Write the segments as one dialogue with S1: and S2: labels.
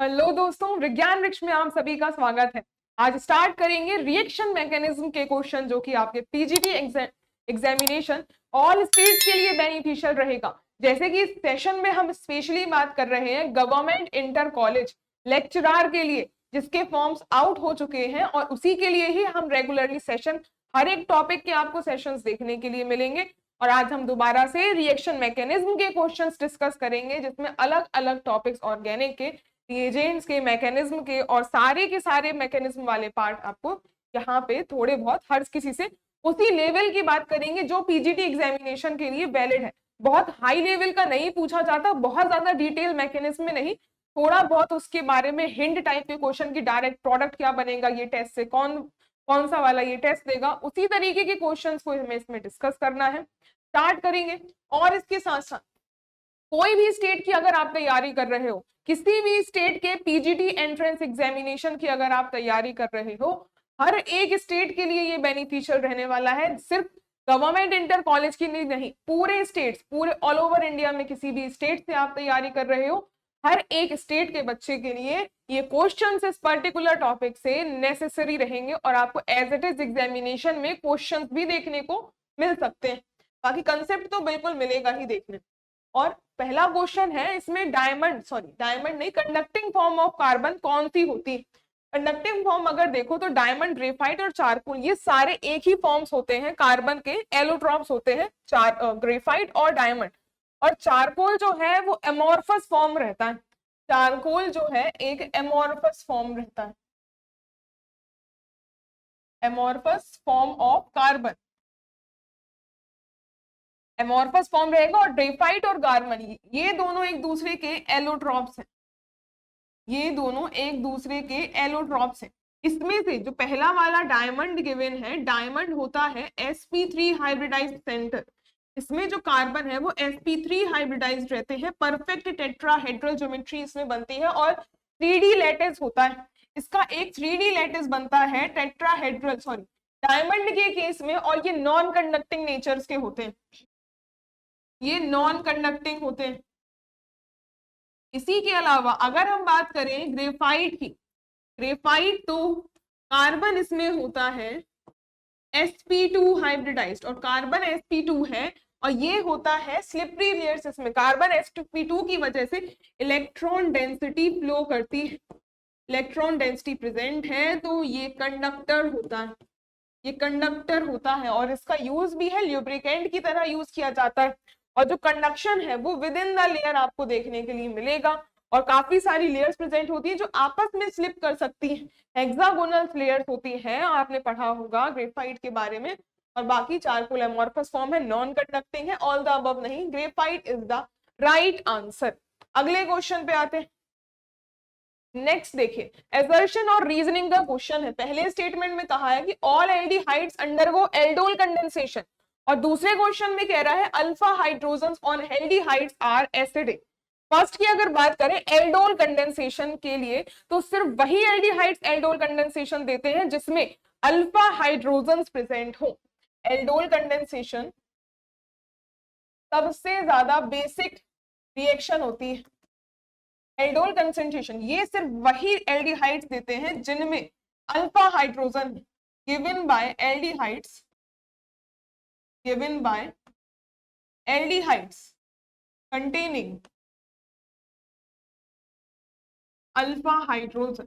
S1: Hello दोस्तों, विज्ञान वृक्ष में आप सभी का स्वागत है। आज स्टार्ट करेंगे रिएक्शन मैकेनिज्म के क्वेश्चन, जो कि आपके पीजीटी एग्जामिनेशन ऑल स्टेट्स के लिए बेनिफिशियल रहेगा। जैसे कि इस सेशन में हम स्पेशली बात कर रहे हैं गवर्नमेंट इंटर कॉलेज लेक्चरार के लिए, जिसके फॉर्म्स आउट हो चुके हैं, और उसी के लिए ही हम रेगुलरली सेशन, हर एक टॉपिक के आपको सेशंस देखने के लिए मिलेंगे। और आज हम दोबारा से रिएक्शन मैकेनिज्म के क्वेश्चंस डिस्कस करेंगे, जिसमें अलग अलग टॉपिक्स ऑर्गेनिक के, रिएजेंट्स के, मैकेनिज्म के और सारे के सारे मैकेनिज्म वाले पार्ट आपको यहाँ पे थोड़े बहुत हर किसी से उसी लेवल की बात करेंगे जो पीजीटी एग्जामिनेशन के लिए वैलिड है। बहुत हाई लेवल का नहीं पूछा जाता, बहुत ज्यादा डिटेल मैकेनिज्म में नहीं, थोड़ा बहुत उसके बारे में हिंट टाइप के क्वेश्चन की डायरेक्ट प्रोडक्ट क्या बनेगा ये टेस्ट से, कौन कौन सा वाला ये टेस्ट देगा, उसी तरीके के क्वेश्चंस को हमें इसमें डिस्कस करना है। स्टार्ट करेंगे। और इसके साथ साथ कोई भी स्टेट की अगर आप तैयारी कर रहे हो, किसी भी स्टेट के पीजीटी एंट्रेंस एग्जामिनेशन की अगर आप तैयारी कर रहे हो, हर एक स्टेट के लिए ये बेनिफिशियल रहने वाला है। सिर्फ गवर्नमेंट इंटर कॉलेज की नहीं, पूरे स्टेट्स, पूरे ऑल ओवर इंडिया में किसी भी स्टेट से आप तैयारी कर रहे हो, हर एक स्टेट के बच्चे के लिए ये क्वेश्चंस इस पर्टिकुलर टॉपिक से नेसेसरी रहेंगे, और आपको एज इट इज एग्जामिनेशन में क्वेश्चंस भी देखने को मिल सकते हैं। बाकी कंसेप्ट तो बिल्कुल मिलेगा ही देखने। और पहला क्वेश्चन है इसमें, डायमंड नहीं, कंडक्टिंग फॉर्म ऑफ कार्बन कौन सी होती है। कंडक्टिंग फॉर्म अगर देखो तो डायमंड, ग्रेफाइट और चारकोल, ये सारे एक ही फॉर्म्स होते हैं कार्बन के, एलोट्रॉप्स होते हैं, ग्रेफाइट और डायमंड। और चारकोल जो है वो एमोर्फस फॉर्म रहता है। चारकोल जो है एक एमोर्फस फॉर्म रहता है, amorphous form of carbon, amorphous form रहेगा। और ग्रेफाइट और कार्बन ये दोनों एक दूसरे के एलोट्रॉप्स हैं, ये दोनों एक दूसरे के एलोट्रॉप्स हैं। इसमें से जो पहला वाला डायमंड गिवन है, डायमंड होता है sp3 हाइब्रिडाइज्ड सेंटर। इसमें जो कार्बन है वो sp3 हाइब्रिडाइज्ड रहते हैं, परफेक्ट टेट्राहेड्रल ज्योमेट्री इसमें बनती है, और 3D लैटिस होता है। इसका एक 3D लैटिस बनता है टेट्राहेड्रल, डायमंड के केस में, और ये नॉन कंडक्टिंग नेचर्स के होते हैं, ये नॉन कंडक्टिंग होते हैं। इसी के अलावा अगर हम बात करें ग्रेफाइट की, ग्रेफाइट तो कार्बन इसमें होता है sp2 हाइब्रिडाइज्ड, और कार्बन sp2 है, और ये होता है स्लिपरी लेयर्स। इसमें कार्बन sp2 की वजह से इलेक्ट्रॉन डेंसिटी फ्लो करती है, इलेक्ट्रॉन डेंसिटी प्रेजेंट है, तो ये कंडक्टर होता है, ये कंडक्टर होता है। और इसका यूज भी है ल्यूब्रिकेंट की तरह यूज किया जाता है। और जो कंडक्शन है वो विद इन द लेयर आपको देखने के लिए मिलेगा, और काफी सारी लेयर्स प्रेजेंट होती है जो आपस में स्लिप कर सकती हैं, हेक्सागोनल लेयर्स होती हैं, आपने पढ़ा होगा ग्रेफाइट के बारे में। और बाकी चारकोल एमोर्फस फॉर्म है, नॉन कंडक्टिंग है, ऑल द अबव नहीं, graphite is the right answer. अगले क्वेश्चन पे आते हैं। नेक्स्ट देखिए, एसर्शन और रीजनिंग का क्वेश्चन है। पहले स्टेटमेंट में कहा है कि all aldehydes undergo aldol condensation, और दूसरे क्वेश्चन में कह रहा है alpha hydrogens on aldehydes are acidic. First की अगर बात करें एल्डोल कंडेंसेशन के लिए, तो सिर्फ वही एल्डिहाइड्स एल्डोल कंडेंसेशन देते हैं जिसमें अल्फा हाइड्रोजन्स प्रेजेंट हो। एल्डोल कंडेंसेशन सबसे ज्यादा बेसिक रिएक्शन होती है। एल्डोल कंसंट्रेशन ये सिर्फ वही एल्डिहाइड्स देते हैं जिनमें alpha hydrogen given by aldehydes, given by aldehydes containing alpha hydrogen.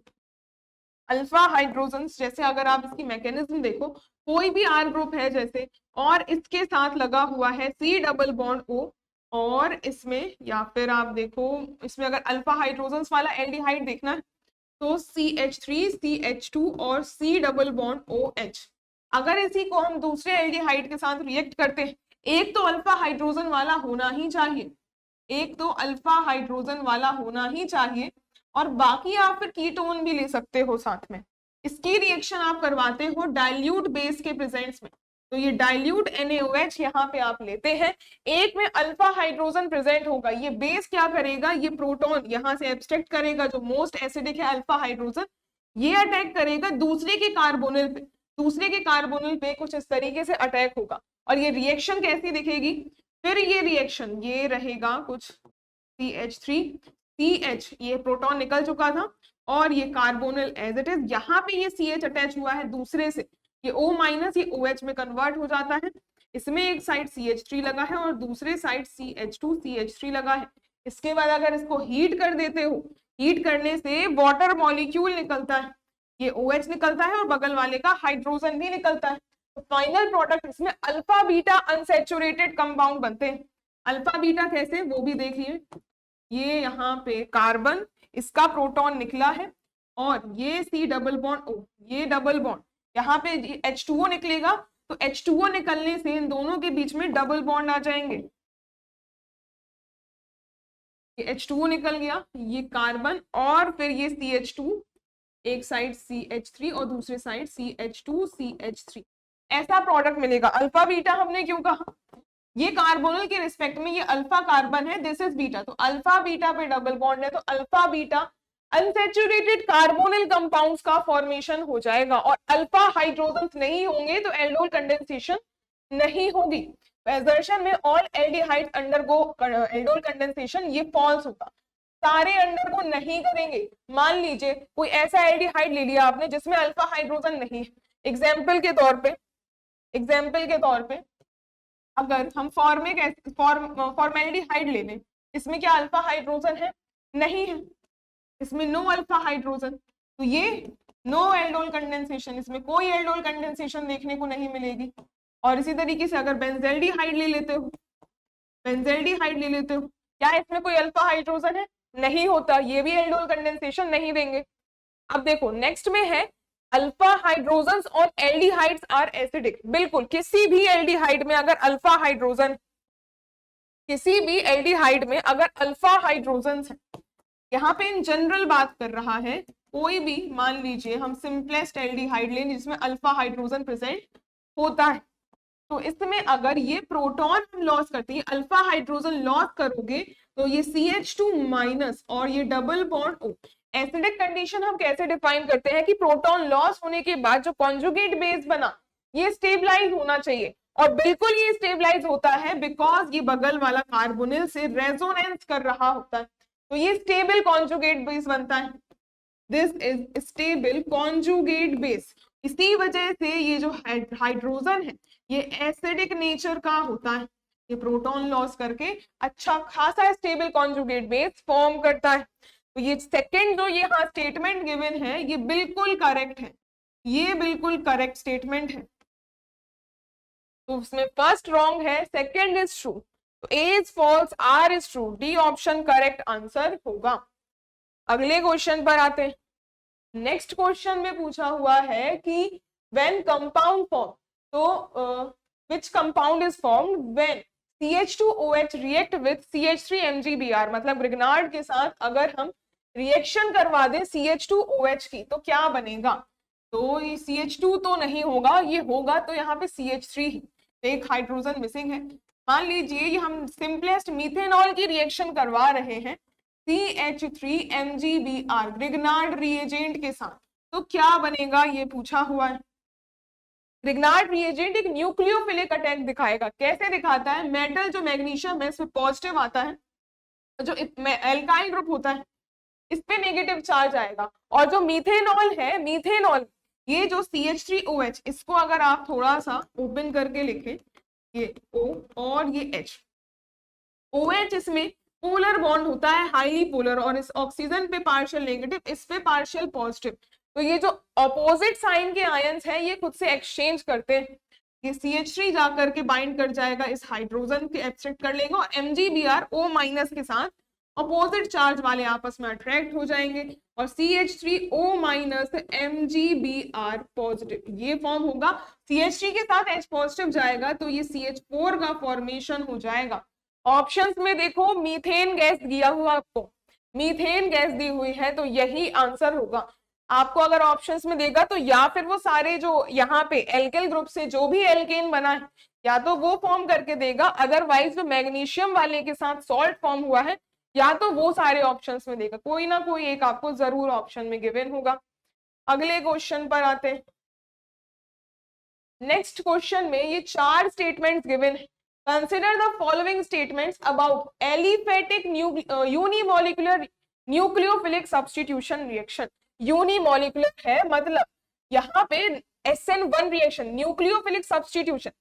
S1: Alpha hydrogen, जैसे अगर आप इसकी मैकेनिज्म देखो, कोई भी आर ग्रुप है जैसे, और इसके साथ लगा हुआ है सी डबल बॉन्ड ओ, और इसमें, या फिर आप देखो इसमें अगर अल्फा हाइड्रोजन वाला एल्डिहाइड देखना है तो CH3 CH2 और C डबल बॉन्ड OH। अगर इसी को हम दूसरे एल्डिहाइड के साथ रिएक्ट करते हैं, एक तो अल्फा हाइड्रोजन वाला होना ही चाहिए, एक तो अल्फा हाइड्रोजन वाला होना ही चाहिए, और बाकी आप फिर कीटोन भी ले सकते हो साथ में। इसकी रिएक्शन आप करवाते हो डाइल्यूट बेस के प्रेजेंस में, तो ये डाइल्यूट NaOH यहाँ पे आप लेते हैं, एक में अल्फा हाइड्रोजन प्रेजेंट होगा, ये बेस क्या करेगा, ये प्रोटॉन यहाँ से एब्स्ट्रैक्ट करेगा, जो मोस्ट एसिडिक है अल्फा हाइड्रोजन, ये अटैक करेगा दूसरे के कार्बोनिल पे, दूसरे के कार्बोनिल पे कुछ इस तरीके से अटैक होगा, और ये रिएक्शन कैसी दिखेगी, फिर ये रिएक्शन ये रहेगा कुछ CH3 CH, ये प्रोटॉन निकल चुका था और ये कार्बोनिल एज इट इज, यहाँ पे ये CH अटैच हुआ है दूसरे से, ये O माइनस ये OH में कन्वर्ट हो जाता है। इसमें एक साइड CH3 लगा है और दूसरे साइड CH2CH3 लगा है। इसके बाद अगर इसको हीट कर देते हो, हीट करने से वाटर मॉलिक्यूल निकलता है, ये OH निकलता है और बगल वाले का हाइड्रोजन भी निकलता है। तो फाइनल प्रोडक्ट इसमें अल्फा बीटा अनसैचुरेटेड कंपाउंड बनते हैं। अल्फा बीटा कैसे, वो भी देखिए, ये यहाँ पे कार्बन, इसका प्रोटॉन निकला है और ये C डबल बॉन्ड O, ये डबल बॉन्ड, यहाँ पे H2O निकलेगा, तो H2O निकलने से इन दोनों के बीच में डबल बॉन्ड आ जाएंगे। ये H2O निकल गया, ये कार्बन और फिर ये CH2, एक साइड CH3 और दूसरी साइड CH2CH3, ऐसा प्रोडक्ट मिलेगा। अल्फा बीटा हमने क्यों कहा, ये कार्बोनिल के रिस्पेक्ट में ये अल्फा कार्बन है, दिस इज बीटा, तो अल्फा बीटा पे डबल बॉन्ड है, तो alpha beta unsaturated carbonyl compounds का फॉर्मेशन हो जाएगा और अल्फा हाइड्रोजन नहीं होंगे तो एल्डोल कंडेंसेशन नहीं होगी। एजर्शन में all aldehydes undergo aldol condensation, ये फॉल्स होगा, सारे अंडरगो नहीं करेंगे। मान लीजिए कोई ऐसा एल्डिहाइड ले लिया आपने जिसमें अल्फा हाइड्रोजन नहीं है, एग्जाम्पल के तौर पे अगर हम फॉर्मेल्डिहाइड ले लें, इसमें क्या अल्फा हाइड्रोजन है, नहीं है, इसमें नो अल्फा हाइड्रोजन, तो ये नो एल्डोल कंडेंसेशन, इसमें कोई एल्डोल कंडेंसेशन देखने को नहीं मिलेगी। और इसी तरीके से अगर बेंजेल्डिहाइड ले लेते हो, क्या इसमें कोई अल्फा हाइड्रोजन है, नहीं होता, ये भी एल्डोल कंडेंसेशन नहीं देंगे। अब देखो नेक्स्ट में है अल्फा हाइड्रोजन्स और एल्डिहाइड्स आर एसिडिक। बिल्कुल, किसी भी एल्डिहाइड में अगर अल्फा हाइड्रोजन, किसी भी एल्डिहाइड में अगर अल्फा हाइड्रोजन्स है, यहाँ पे इन जनरल बात कर रहा है, कोई भी मान लीजिए हम सिंपलेस्ट एल्डिहाइड लें जिसमें अल्फा हाइड्रोजन प्रेजेंट होता है, तो इसमें अगर ये प्रोटॉन हम लॉस करते हैं, अल्फा हाइड्रोजन लॉस करोगे तो ये CH2 माइनस और ये double bond O। Acidic condition हम कैसे डिफाइन करते हैं कि प्रोटॉन लॉस होने के बाद जो कॉन्जुगेट बेस बना ये स्टेबलाइज होना चाहिए, और बिल्कुल ये स्टेबलाइज होता है बिकॉज ये बगल वाला कार्बोनिल से रेजोनेंस कर रहा होता है, तो ये स्टेबल कॉन्जुगेट बेस बनता है। This is stable conjugate base. इसी वजह से ये जो हाइड्रोजन है ये एसिडिक नेचर का होता है, ये प्रोटॉन लॉस करके अच्छा खासा स्टेबल कॉन्जुगेट बेस फॉर्म करता है। तो ये सेकंड जो यहाँ स्टेटमेंट गिवन है ये बिल्कुल करेक्ट है, ये बिल्कुल करेक्ट स्टेटमेंट है। तो उसमें फर्स्ट रॉन्ग है, सेकंड इज ट्रू, तो A is false, R is true, D option correct answer होगा। अगले क्वेश्चन पर आते हैं। नेक्स्ट क्वेश्चन में पूछा हुआ है कि व्हेन कंपाउंड फॉर्म, तो which compound is formed when CH2OH react with CH3MgBr, मतलब ग्रिग्नार्ड के साथ अगर हम रिएक्शन करवा दें CH2OH की तो क्या बनेगा, तो ये CH2 तो नहीं होगा, ये होगा तो यहाँ पे CH3 ही, एक हाइड्रोजन मिसिंग है। मान लीजिए ये हम सिंपलेस्ट मीथेनॉल की रिएक्शन करवा रहे हैं CH3MgBr ग्रिग्नार्ड रिएजेंट के साथ, तो क्या बनेगा ये पूछा हुआ है। ग्रिग्नार्ड रिएजेंट एक न्यूक्लियोफिलिक अटैक दिखाएगा। कैसे दिखाता है, मेटल जो मैग्नीशियम है इसमें पॉजिटिव आता है, जो एल्काइल ग्रुप होता है इस पे नेगेटिव चार्ज आएगा, और जो मीथेनॉल है, मीथेनॉल ये जो CH3OH, इसको अगर आप थोड़ा सा ओपन करके लिखें, ये O और ये H, OH इसमें पोलर बॉन्ड होता है, हाईली पोलर, और इस ऑक्सीजन पे पार्शियल नेगेटिव, इस पे पार्शियल पॉजिटिव, तो ये जो अपोजिट साइन के आयंस हैं ये खुद से एक्सचेंज करते हैं, ये CH3 जाकर के बाइंड कर जाएगा, इस हाइड्रोजन के एक्सट्रैक्ट कर लेगा और MgBr O माइनस के साथ अपोजिट चार्ज वाले आपस में अट्रैक्ट हो जाएंगे और CH3O माइनस MgBr पॉजिटिव ये फॉर्म होगा। CH3 के साथ H पॉजिटिव जाएगा तो ये CH4 का फॉर्मेशन हो जाएगा। ऑप्शंस में देखो मीथेन गैस दिया हुआ, आपको मीथेन गैस दी हुई है तो यही आंसर होगा। आपको अगर ऑप्शंस में देगा तो या फिर वो सारे जो यहाँ पे एल्किल ग्रुप से जो भी एल्केन बना है या तो वो फॉर्म करके देगा, अदरवाइज जो मैग्नीशियम वाले के साथ सॉल्ट फॉर्म हुआ है या तो वो सारे ऑप्शंस में देगा, कोई ना कोई एक आपको जरूर ऑप्शन में गिवन होगा। अगले क्वेश्चन पर आते हैं। नेक्स्ट क्वेश्चन में ये 4 स्टेटमेंट्स गिवन है। Consider the following statements about aliphatic unimolecular nucleophilic substitution reaction unimolecular है, मतलब यहाँ पे SN1 रिएक्शन न्यूक्लियोफिलिक सब्स्टिट्यूशन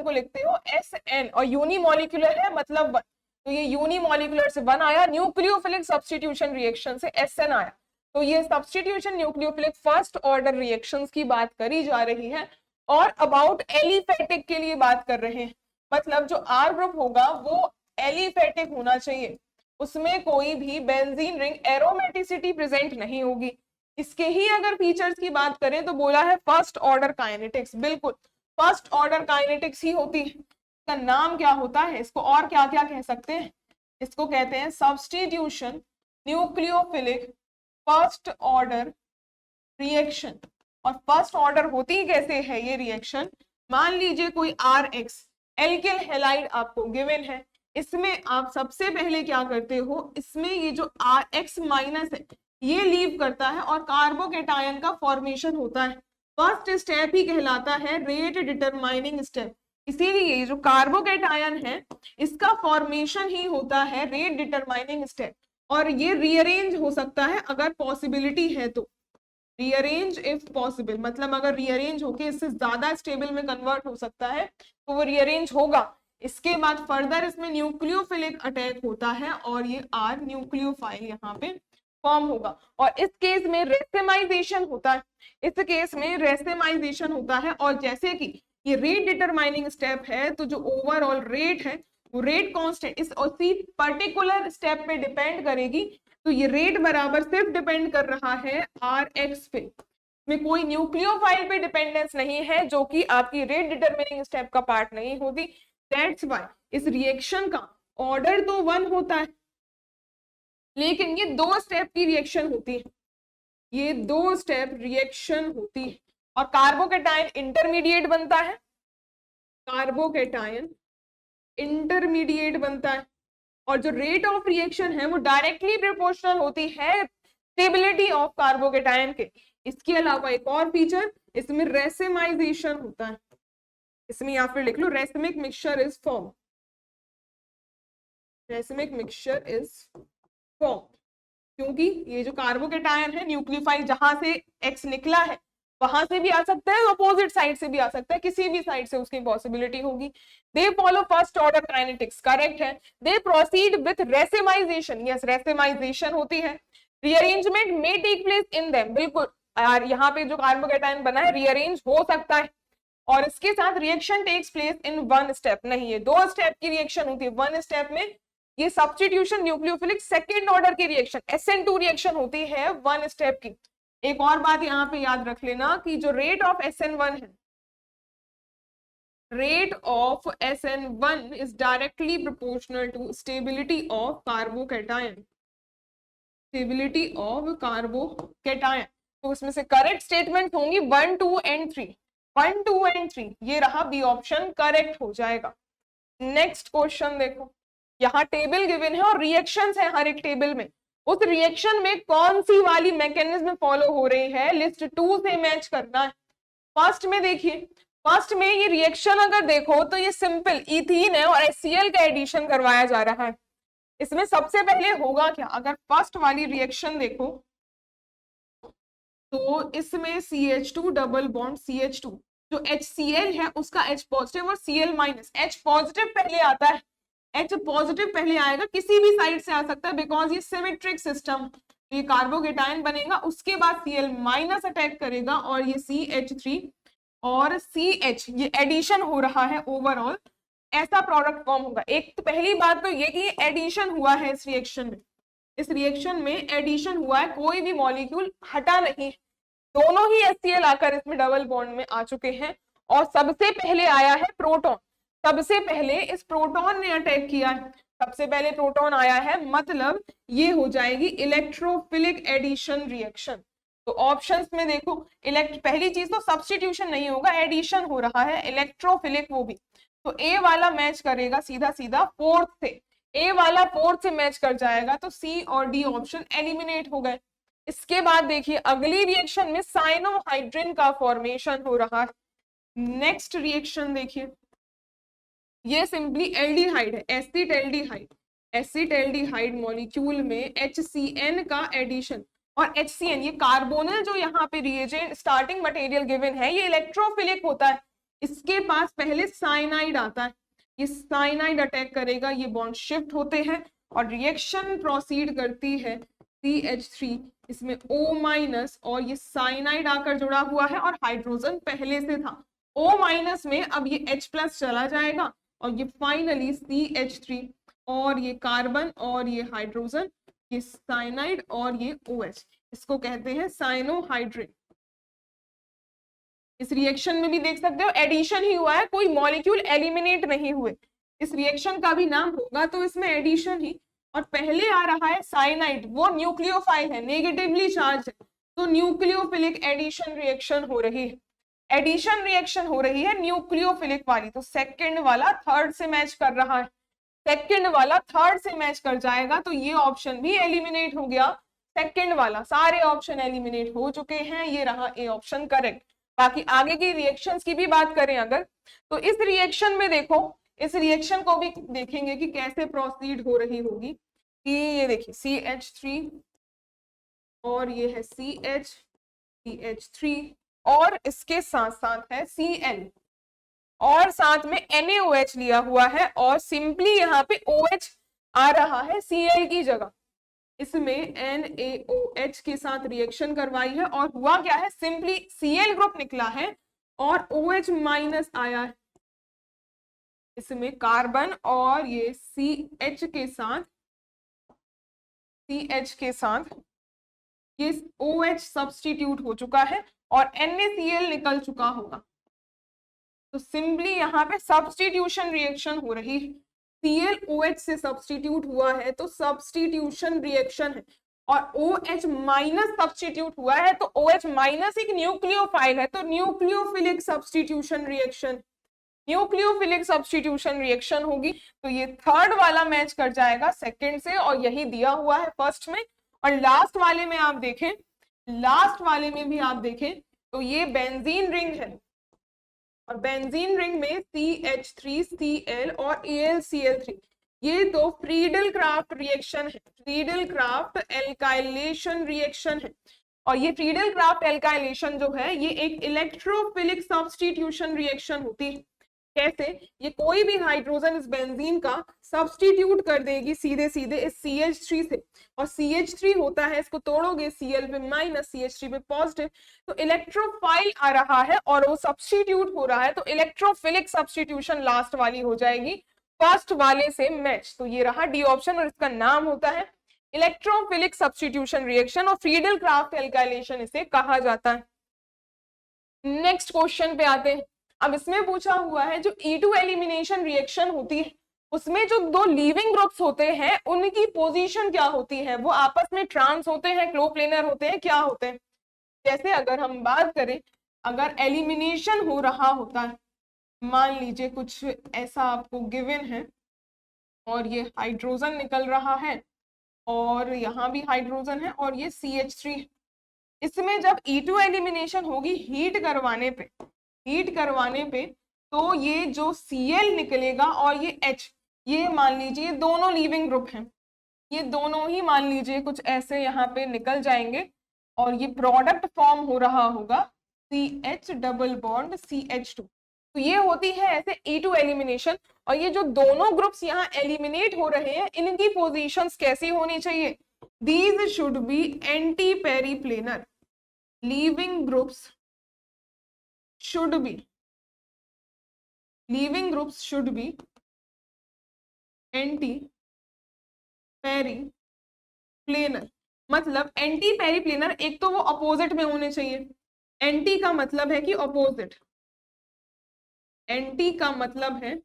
S1: को लिखते हो SN और यूनिमोलिकुलर है मतलब 1, तो ये यूनिमोलिकुलर से 1 आया, न्यूक्लियोफिलिक सब्स्टिट्यूशन रिएक्शन से SN आया। तो ये substitution nucleophilic first order reactions की बात करी जा रही है और अबाउट एलिफेटिक के लिए बात कर रहे हैं, मतलब जो R ग्रुप होगा वो एलिफेटिक होना चाहिए, उसमें कोई भी बेंजीन रिंग एरोमेटिसिटी प्रेजेंट नहीं होगी। इसके ही अगर फीचर्स की बात करें तो बोला है फर्स्ट ऑर्डर काइनेटिक्स, बिल्कुल फर्स्ट ऑर्डर काइनेटिक्स ही होती है। इसका नाम क्या होता है, इसको और क्या क्या कह सकते हैं, इसको कहते हैं substitution nucleophilic first order reaction. और फर्स्ट ऑर्डर होती कैसे है ये रिएक्शन, मान लीजिए कोई RX एल्किल हैलाइड आपको गिवन है, इसमें आप सबसे पहले क्या करते हो, इसमें ये जो RX माइनस है ये लीव करता है और कार्बोकेटायन का फॉर्मेशन होता है। फर्स्ट स्टेप ही कहलाता है रेट डिटरमाइनिंग स्टेप, इसीलिए ये जो कार्बोकेटायन है इसका फॉर्मेशन ही होता है रेट डिटरमाइनिंग स्टेप। और ये रीअरेंज हो सकता है अगर पॉसिबिलिटी है तो, रीअरेंज इफ पॉसिबल, मतलब अगर रीअरेंज होके इससे ज्यादा स्टेबल में कन्वर्ट हो सकता है तो वो रीअरेंज होगा। इसके बाद फर्दर इसमें न्यूक्लियोफिलिक अटैक होता है और ये R न्यूक्लियोफाइल यहाँ पे फॉर्म होगा। और इस केस में रेसिमाइजेशन होता है, इस केस में रेसिमाइजेशन होता है। और जैसे कि ये रेट डिटरमाइनिंग स्टेप है तो जो ओवरऑल रेट है वो रेट कांस्टेंट इस उसी पर्टिकुलर स्टेप पे डिपेंड करेगी। तो ये रेट बराबर सिर्फ डिपेंड कर रहा है RX पे, में कोई न्यूक्लियोफाइल पे डिपेंडेंस नहीं है जो कि आपकी रेट डिटरमिनिंग स्टेप का पार्ट नहीं होती। दैट्स व्हाई इस रिएक्शन का ऑर्डर तो 1 होता है लेकिन ये 2 स्टेप की रिएक्शन होती है, ये 2 स्टेप रिएक्शन होती है। और कार्बोकेटायन इंटरमीडिएट बनता है, कार्बोकेटायन इंटरमीडिएट बनता है और जो रेट ऑफ रिएक्शन है वो डायरेक्टली प्रोपोर्शनल होती है स्टेबिलिटी ऑफ कार्बोकेटायन के। इसके अलावा एक और फीचर, इसमें रेसिमाइजेशन होता है, इसमें या फिर लिख लो racemic mixture is form, racemic mixture is form, क्योंकि ये जो कार्बोकेटायन है न्यूक्लियोफाइल जहां से X निकला है वहां से भी आ सकता है, अपोजिट साइड से भी आ सकता है, किसी भी साइड से उसकी पॉसिबिलिटी होगी। They follow first order kinetics, correct है। They proceed with racemization, yes racemization होती है। Rearrangement may take place in them, बिल्कुल यार यहाँ पे जो कार्बोकेटायन बना है रीअरेंज हो सकता है। और इसके साथ reaction takes place in 1 step, नहीं ये 2 स्टेप की रिएक्शन होती है। 1 स्टेप में ये सब्स्टिट्यूशन न्यूक्लियोफिलिक सेकंड ऑर्डर की रिएक्शन SN2 रिएक्शन होती है 1 स्टेप की। एक और बात यहाँ पे याद रख लेना कि जो रेट ऑफ SN1 है, rate of SN1 is directly proportional to stability of carbocation, stability of carbocation. तो उसमें से करेक्ट स्टेटमेंट होंगी 1, 2 एंड 3, 1, 2 एंड 3, ये रहा बी ऑप्शन करेक्ट हो जाएगा। नेक्स्ट क्वेश्चन देखो, यहाँ टेबल गिवन है और रिएक्शंस है हर एक टेबल में, उस रिएक्शन में कौन सी वाली मैकेनिज्म फॉलो हो रही है लिस्ट 2 से मैच करना है। फर्स्ट में देखिए, फर्स्ट में ये रिएक्शन अगर देखो तो ये सिंपल इथीन है और HCl का एडिशन करवाया जा रहा है। इसमें सबसे पहले होगा क्या, अगर फर्स्ट वाली रिएक्शन देखो तो इसमें CH2 डबल बॉन्ड CH2, जो HCl है उसका H पॉजिटिव और Cl माइनस, H पॉजिटिव पहले आता है, H पॉजिटिव पहले आएगा, किसी भी साइड से आ सकता है बिकॉज ये सिमेट्रिक सिस्टम, ये कार्बोकेटायन बनेगा, उसके बाद Cl माइनस अटैक करेगा और ये CH3 और CH ये एडिशन हो रहा है, ओवरऑल ऐसा प्रोडक्ट फॉर्म होगा। एक तो पहली बात तो ये कि एडिशन हुआ है इस रिएक्शन में, इस रिएक्शन में एडिशन हुआ है, कोई भी मॉलिक्यूल हटा नहीं, दोनों ही HCl आकर इसमें डबल बॉन्ड में आ चुके हैं। और सबसे पहले आया है प्रोटॉन, सबसे पहले इस प्रोटॉन ने अटैक किया है, सबसे पहले प्रोटॉन आया है, मतलब ये हो जाएगी इलेक्ट्रोफिलिक एडिशन रिएक्शन। तो ऑप्शंस में देखो पहली चीज तो सब्स्टिट्यूशन नहीं होगा, एडिशन हो रहा है, इलेक्ट्रोफिलिक वो भी, तो ए वाला मैच करेगा सीधा सीधा फोर्थ से, ए वाला फोर्थ से मैच कर जाएगा, तो सी और डी ऑप्शन एलिमिनेट हो गए। इसके बाद देखिए अगली रिएक्शन में साइनोहाइड्रिन का फॉर्मेशन हो रहा है। नेक्स्ट रिएक्शन देखिए, ये सिंपली एल्डिहाइड है, एसिटेल्डिहाइड, एसिटैल्डिहाइड मॉलिक्यूल में HCN का एडिशन, और HCN ये कार्बोनिल जो यहाँ पे रिएजेंट स्टार्टिंग मटेरियल गिवन है ये इलेक्ट्रोफिलिक होता है, इसके पास पहले साइनाइड आता है, ये साइनाइड अटैक करेगा, ये बॉन्ड शिफ्ट होते हैं और रिएक्शन प्रोसीड करती है CH3, इसमें O- और ये साइनाइड आकर जुड़ा हुआ है और हाइड्रोजन पहले से था, O- में अब ये H+ चला जाएगा और ये फाइनली CH3 और ये कार्बन और ये हाइड्रोजन, ये साइनाइड और ये OH, इसको कहते हैं साइनोहाइड्रेट। इस रिएक्शन में भी देख सकते हो एडिशन ही हुआ है, कोई मॉलिक्यूल एलिमिनेट नहीं हुए, इस रिएक्शन का भी नाम होगा तो इसमें एडिशन ही, और पहले आ रहा है साइनाइड, वो न्यूक्लियोफाइल है, नेगेटिवली चार्ज है, तो न्यूक्लियोफिलिक एडिशन रिएक्शन हो रही है, एडिशन रिएक्शन हो रही है न्यूक्लियोफिलिक वाली, तो सेकंड वाला थर्ड से मैच कर रहा है, सेकंड वाला थर्ड से मैच कर जाएगा तो ये ऑप्शन भी एलिमिनेट हो गया, सेकंड वाला, सारे ऑप्शन एलिमिनेट हो चुके हैं, ये रहा ए ऑप्शन करेक्ट। बाकी आगे की रिएक्शंस की भी बात करें अगर, तो इस रिएक्शन में देखो, इस रिएक्शन को भी देखेंगे कि कैसे प्रोसीड हो रही होगी, कि ये देखिए CH3 और ये है CH3 और इसके साथ साथ है Cl और साथ में NaOH लिया हुआ है और सिंपली यहाँ पे OH आ रहा है Cl की जगह, इसमें NaOH के साथ रिएक्शन करवाई है और हुआ क्या है, सिंपली Cl ग्रुप निकला है और OH- आया है, इसमें कार्बन और ये CH के साथ ये OH सब्स्टिट्यूट हो चुका है और NaCl निकल चुका होगा, तो सिंपली यहाँ पे सब्स्टिट्यूशन रिएक्शन हो रही है, Cl OH से सब्स्टिट्यूट हुआ है तो सब्स्टिट्यूशन रिएक्शन है, और OH- सब्स्टिट्यूट हुआ है तो OH- एक न्यूक्लियोफाइल है तो nucleophilic substitution reaction, nucleophilic substitution reaction होगी, तो ये थर्ड वाला मैच कर जाएगा सेकंड से और यही दिया हुआ है फर्स्ट में। और लास्ट वाले में आप देखें, लास्ट वाले में भी आप देखें तो ये बेंजीन रिंग है और बेंजीन रिंग में CH3Cl और AlCl3, ये तो फ्रीडल क्राफ्ट रिएक्शन है, फ्रीडल क्राफ्ट एल्काइलेशन रिएक्शन है, और ये फ्रीडल क्राफ्ट एल्काइलेशन जो है ये एक इलेक्ट्रोफिलिक सब्स्टिट्यूशन रिएक्शन होती है। कैसे, ये कोई भी हाइड्रोजन इस बेंजीन का सब्स्टिट्यूट कर देगी सीधे सीधे इस CH3 से, और CH3 होता है, इसको तोड़ोगे Cl पे माइनस CH3 पे पॉजिटिव, तो इलेक्ट्रोफाइल आ रहा है और वो सब्स्टिट्यूट हो रहा है, तो इलेक्ट्रोफिलिक सब्स्टिट्यूशन लास्ट वाली हो जाएगी फर्स्ट वाले से मैच, तो ये रहा डी ऑप्शन और इसका नाम होता है इलेक्ट्रोफिलिक सब्स्टिट्यूशन रिएक्शन और फ्रीडल क्राफ्ट एल्काइलेशन इसे कहा जाता है। नेक्स्ट क्वेश्चन पे आते हैं। अब इसमें पूछा हुआ है जो E2 एलिमिनेशन रिएक्शन होती है उसमें जो दो लीविंग ग्रुप्स होते हैं उनकी पोजीशन क्या होती है, वो आपस में ट्रांस होते हैं, क्लोप्लेनर होते हैं, क्या होते हैं। जैसे अगर हम बात करें, अगर एलिमिनेशन हो रहा होता है, मान लीजिए कुछ ऐसा आपको गिवन है और ये हाइड्रोजन निकल रहा है और यहाँ भी हाइड्रोजन है और ये CH3, इसमें जब E2 एलिमिनेशन होगी हीट करवाने पे तो ये जो Cl निकलेगा और ये H, ये मान लीजिए दोनों लीविंग ग्रुप हैं, ये दोनों ही मान लीजिए कुछ ऐसे यहाँ पे निकल जाएंगे और ये प्रोडक्ट फॉर्म हो रहा होगा CH डबल बॉन्ड CH2, तो ये होती है ऐसे E2 एलिमिनेशन। और ये जो दोनों ग्रुप्स यहाँ एलिमिनेट हो रहे हैं इनकी पोजीशंस कैसी होनी चाहिए, these should be anti periplanar, leaving groups should be, leaving groups should be anti periplanar, मतलब एंटी पेरीप्लेनर एक तो वो अपोजिट में होने चाहिए, एंटी का मतलब है कि अपोजिट, एंटी का मतलब है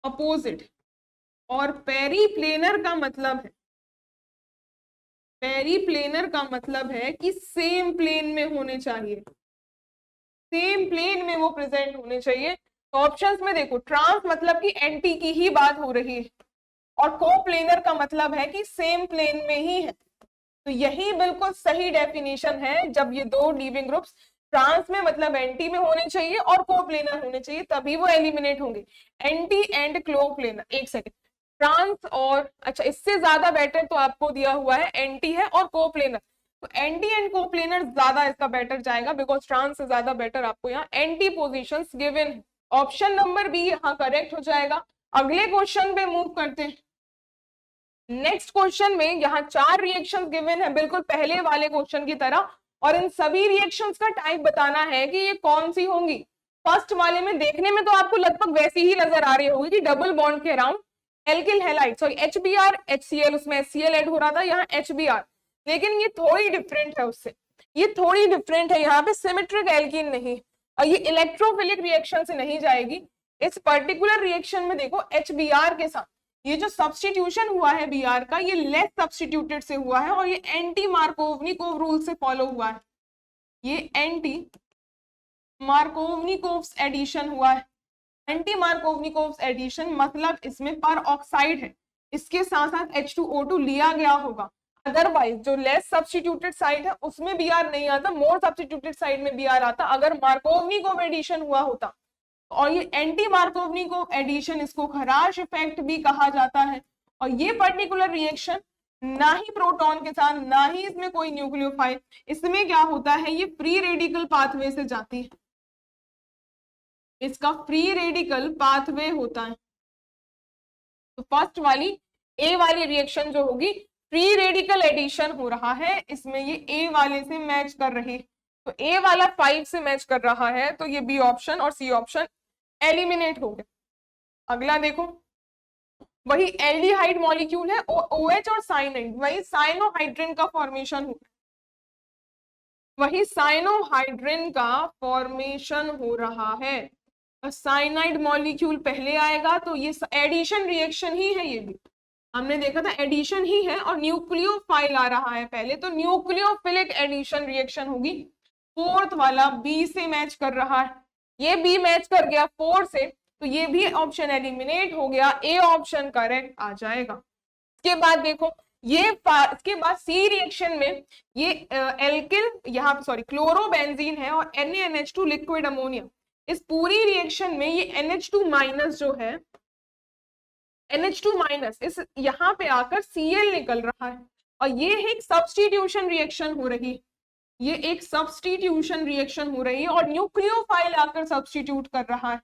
S1: अपोजिट और पेरीप्लेनर का मतलब है, पेरीप्लेनर का मतलब है कि सेम प्लेन में होने चाहिए, सेम प्लेन में वो प्रेजेंट होने चाहिए। तो ऑप्शंस में देखो, ट्रांस मतलब कि एंटी की ही बात हो रही है और कोप्लेनर का मतलब है कि सेम प्लेन में ही है, तो यही बिल्कुल सही डेफिनेशन है। जब ये दो लीविंग ग्रुप्स ट्रांस में मतलब एंटी में होने चाहिए और कोप्लेनर होने चाहिए तभी वो एलिमिनेट होंगे, एंटी एंड क्लोप्लेनर। एक सेकेंड, ट्रांस और अच्छा इससे ज्यादा बेटर तो आपको दिया हुआ है एंटी है और कोप्लेनर, तो एंटी एंड कोप्लेनर ज्यादा इसका बेटर जाएगा बिकॉज ट्रांस से ज्यादा बेटर आपको यहाँ एंटी पोजिशन गिवन है। ऑप्शन नंबर बी यहाँ करेक्ट हो जाएगा। अगले क्वेश्चन पे मूव करते हैं। नेक्स्ट क्वेश्चन में यहाँ 4 रिएक्शंस गिवन है बिल्कुल पहले वाले क्वेश्चन की तरह, और इन सभी रिएक्शंस का टाइप बताना है कि ये कौन सी होंगी। फर्स्ट वाले में देखने में तो आपको लगभग वैसी ही नजर आ रही होगी कि डबल बॉन्ड के around alkyl halide sorry HBr HCl, उसमें HCl ऐड हो रहा था, यहाँ HBr, लेकिन ये थोड़ी डिफरेंट है उससे, ये थोड़ी डिफरेंट है, यहाँ पे सिमेट्रिक एल्कीन नहीं, और ये इलेक्ट्रोफिलिक रिएक्शन से नहीं जाएगी। इस पर्टिकुलर रिएक्शन में देखो HBr के साथ ये जो सब्स्टिट्यूशन हुआ है Br का, ये लेस सब्स्टिट्यूटेड से हुआ है और ये एंटी मार्कोवनिकोव रूल से फॉलो हुआ है, ये एंटी मार्कोवनिकोव्स एडिशन हुआ है। एंटी मार्कोवनिकोव्स एडिशन मतलब इसमें पर ऑक्साइड है, इसके साथ साथ H2O2 लिया गया होगा, अदरवाइज जो लेस सब्स्टिट्यूटेड साइड है उसमें Br नहीं आता, मोर सब्स्टिट्यूटेड साइड में Br आता अगर मार्कोवनिकोव एडिशन हुआ होता। और ये एंटी मार्कोवनिकोव एडिशन, इसको खराश इफेक्ट भी कहा जाता है। और ये पर्टिकुलर रिएक्शन ना ही प्रोटॉन के साथ ना ही इसमें कोई न्यूक्लियोफाइल, इसमें क्या होता है ये फ्री रेडिकल पाथवे से जाती है, इसका फ्री रेडिकल पाथवे होता है। तो फर्स्ट वाली ए वाली रिएक्शन जो होगी फ्री रेडिकल एडिशन हो रहा है, इसमें ये ए वाले से मैच कर रही, तो ए वाला 5 से मैच कर रहा है, तो ये बी ऑप्शन और सी ऑप्शन एलिमिनेट हो गया। अगला देखो, वही एल्डिहाइड मॉलिक्यूल है OH और साइनाइड, वही साइनोहाइड्रिन का फॉर्मेशन हो, वही साइनोहाइड्रिन का फॉर्मेशन हो रहा है। साइनाइड मॉलिक्यूल पहले आएगा, तो ये एडिशन रिएक्शन ही है, ये भी हमने देखा था एडिशन ही है, और न्यूक्लियोफाइल आ रहा है पहले, तो न्यूक्लियोफिलिक एडिशन रिएक्शन होगी। फोर्थ वाला बी से मैच कर रहा है, ये बी मैच कर गया 4 से, तो ये भी ऑप्शन एलिमिनेट हो गया, ए ऑप्शन करेक्ट आ जाएगा। इसके बाद देखो ये इसके बाद सी रिएक्शन में ये एल्किल यहाँ सॉरी क्लोरोबेंजीन है और NaNH2 लिक्विड अमोनिया, इस पूरी रिएक्शन में ये NH2 माइनस जो है NH2 माइनस इस यहाँ पे आकर Cl निकल रहा है, और ये एक सब्स्टिट्यूशन रिएक्शन हो रही है, ये एक सब्स्टिट्यूशन रिएक्शन हो रही है और न्यूक्लियोफाइल आकर सब्स्टिट्यूट कर रहा है,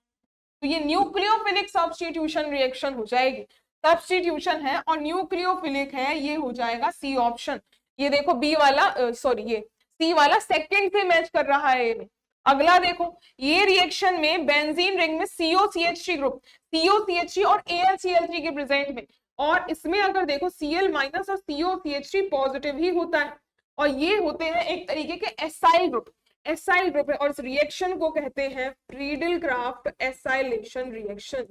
S1: तो ये न्यूक्लियोफिलिक सब्स्टिट्यूशन रिएक्शन हो जाएगी। सब्स्टिट्यूशन है और न्यूक्लियोफिलिक है, ये हो जाएगा सी ऑप्शन। ये देखो बी वाला सॉरी ये सी वाला सेकंड से मैच कर रहा है ये में। अगला देखो ये रिएक्शन में बेंजीन रिंग में COCH3 ग्रुप COCH3 और AlCl3 के प्रेजेंट में, और इसमें अगर देखो Cl माइनस और COCH3 पॉजिटिव ही होता है, और ये होते हैं एक तरीके के एसाइल ग्रुप है, और इस रिएक्शन को कहते हैं फ्रीडल-क्राफ्ट एसाइलेशन रिएक्शन,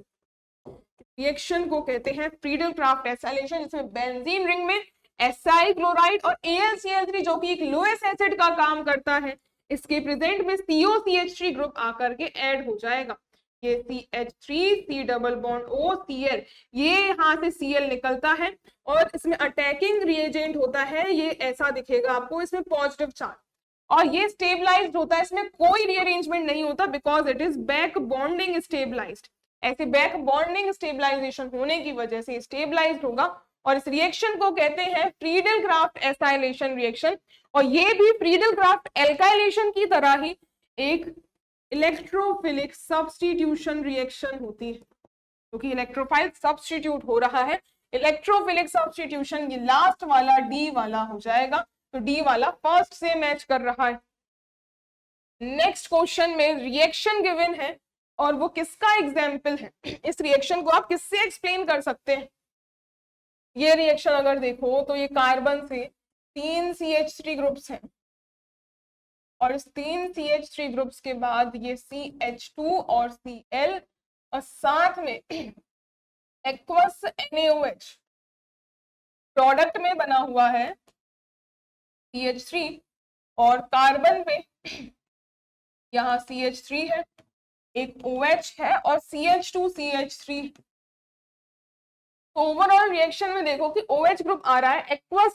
S1: रिएक्शन को कहते हैं फ्रीडल-क्राफ्ट एसाइलेशन, जिसमें बेंजीन रिंग में एसाइल क्लोराइड और AlCl3 जो कि एक लोएस्ट एसिड का काम करता है, इसके प्रेजेंट में COCH3 ग्रुप आकर के ऐड हो जाएगा। ये CH3 C double bond O Cl, ये यहाँ से Cl निकलता है और इसमें अटैकिंग रिएजेंट होता है, ये ऐसा दिखेगा आपको, इसमें पॉजिटिव चार्ज, और ये स्टेबलाइज्ड होता है, इसमें कोई रीअरेंजमेंट नहीं होता because it is back bonding stabilised. ऐसे बैक बॉन्डिंग स्टेबलाइजेशन होने की वजह से स्टेबलाइज्ड होगा, और इस रिएक्शन को कहते हैं फ्रीडल-क्राफ्ट एसाइलेशन रिएक्शन। और ये भी फ्रीडल-क्राफ्ट एल्काइलेशन की तरह ही एक इलेक्ट्रोफिलिक सब्स्टिट्यूशन रिएक्शन होती है, क्योंकि इलेक्ट्रोफाइल सब्स्टिट्यूट हो रहा है। इलेक्ट्रोफिलिक सब्स्टिट्यूशन ये लास्ट वाला डी वाला हो जाएगा, तो डी वाला फर्स्ट से मैच कर रहा है। नेक्स्ट क्वेश्चन में रिएक्शन गिवन है और वो किसका एग्जाम्पल है, इस रिएक्शन को आप किससे एक्सप्लेन कर सकते हैं। ये रिएक्शन अगर देखो तो ये कार्बन से 3 CH3 ग्रुप्स हैं, और इस 3 CH3 ग्रुप्स के बाद ये CH2 और Cl, और साथ में एक्वस NaOH प्रोडक्ट में बना हुआ है CH3, और कार्बन पे यहाँ CH3 है, एक OH है और CH2 CH3। ओवरऑल रिएक्शन में देखो कि OH ग्रुप आ रहा है, एक्वस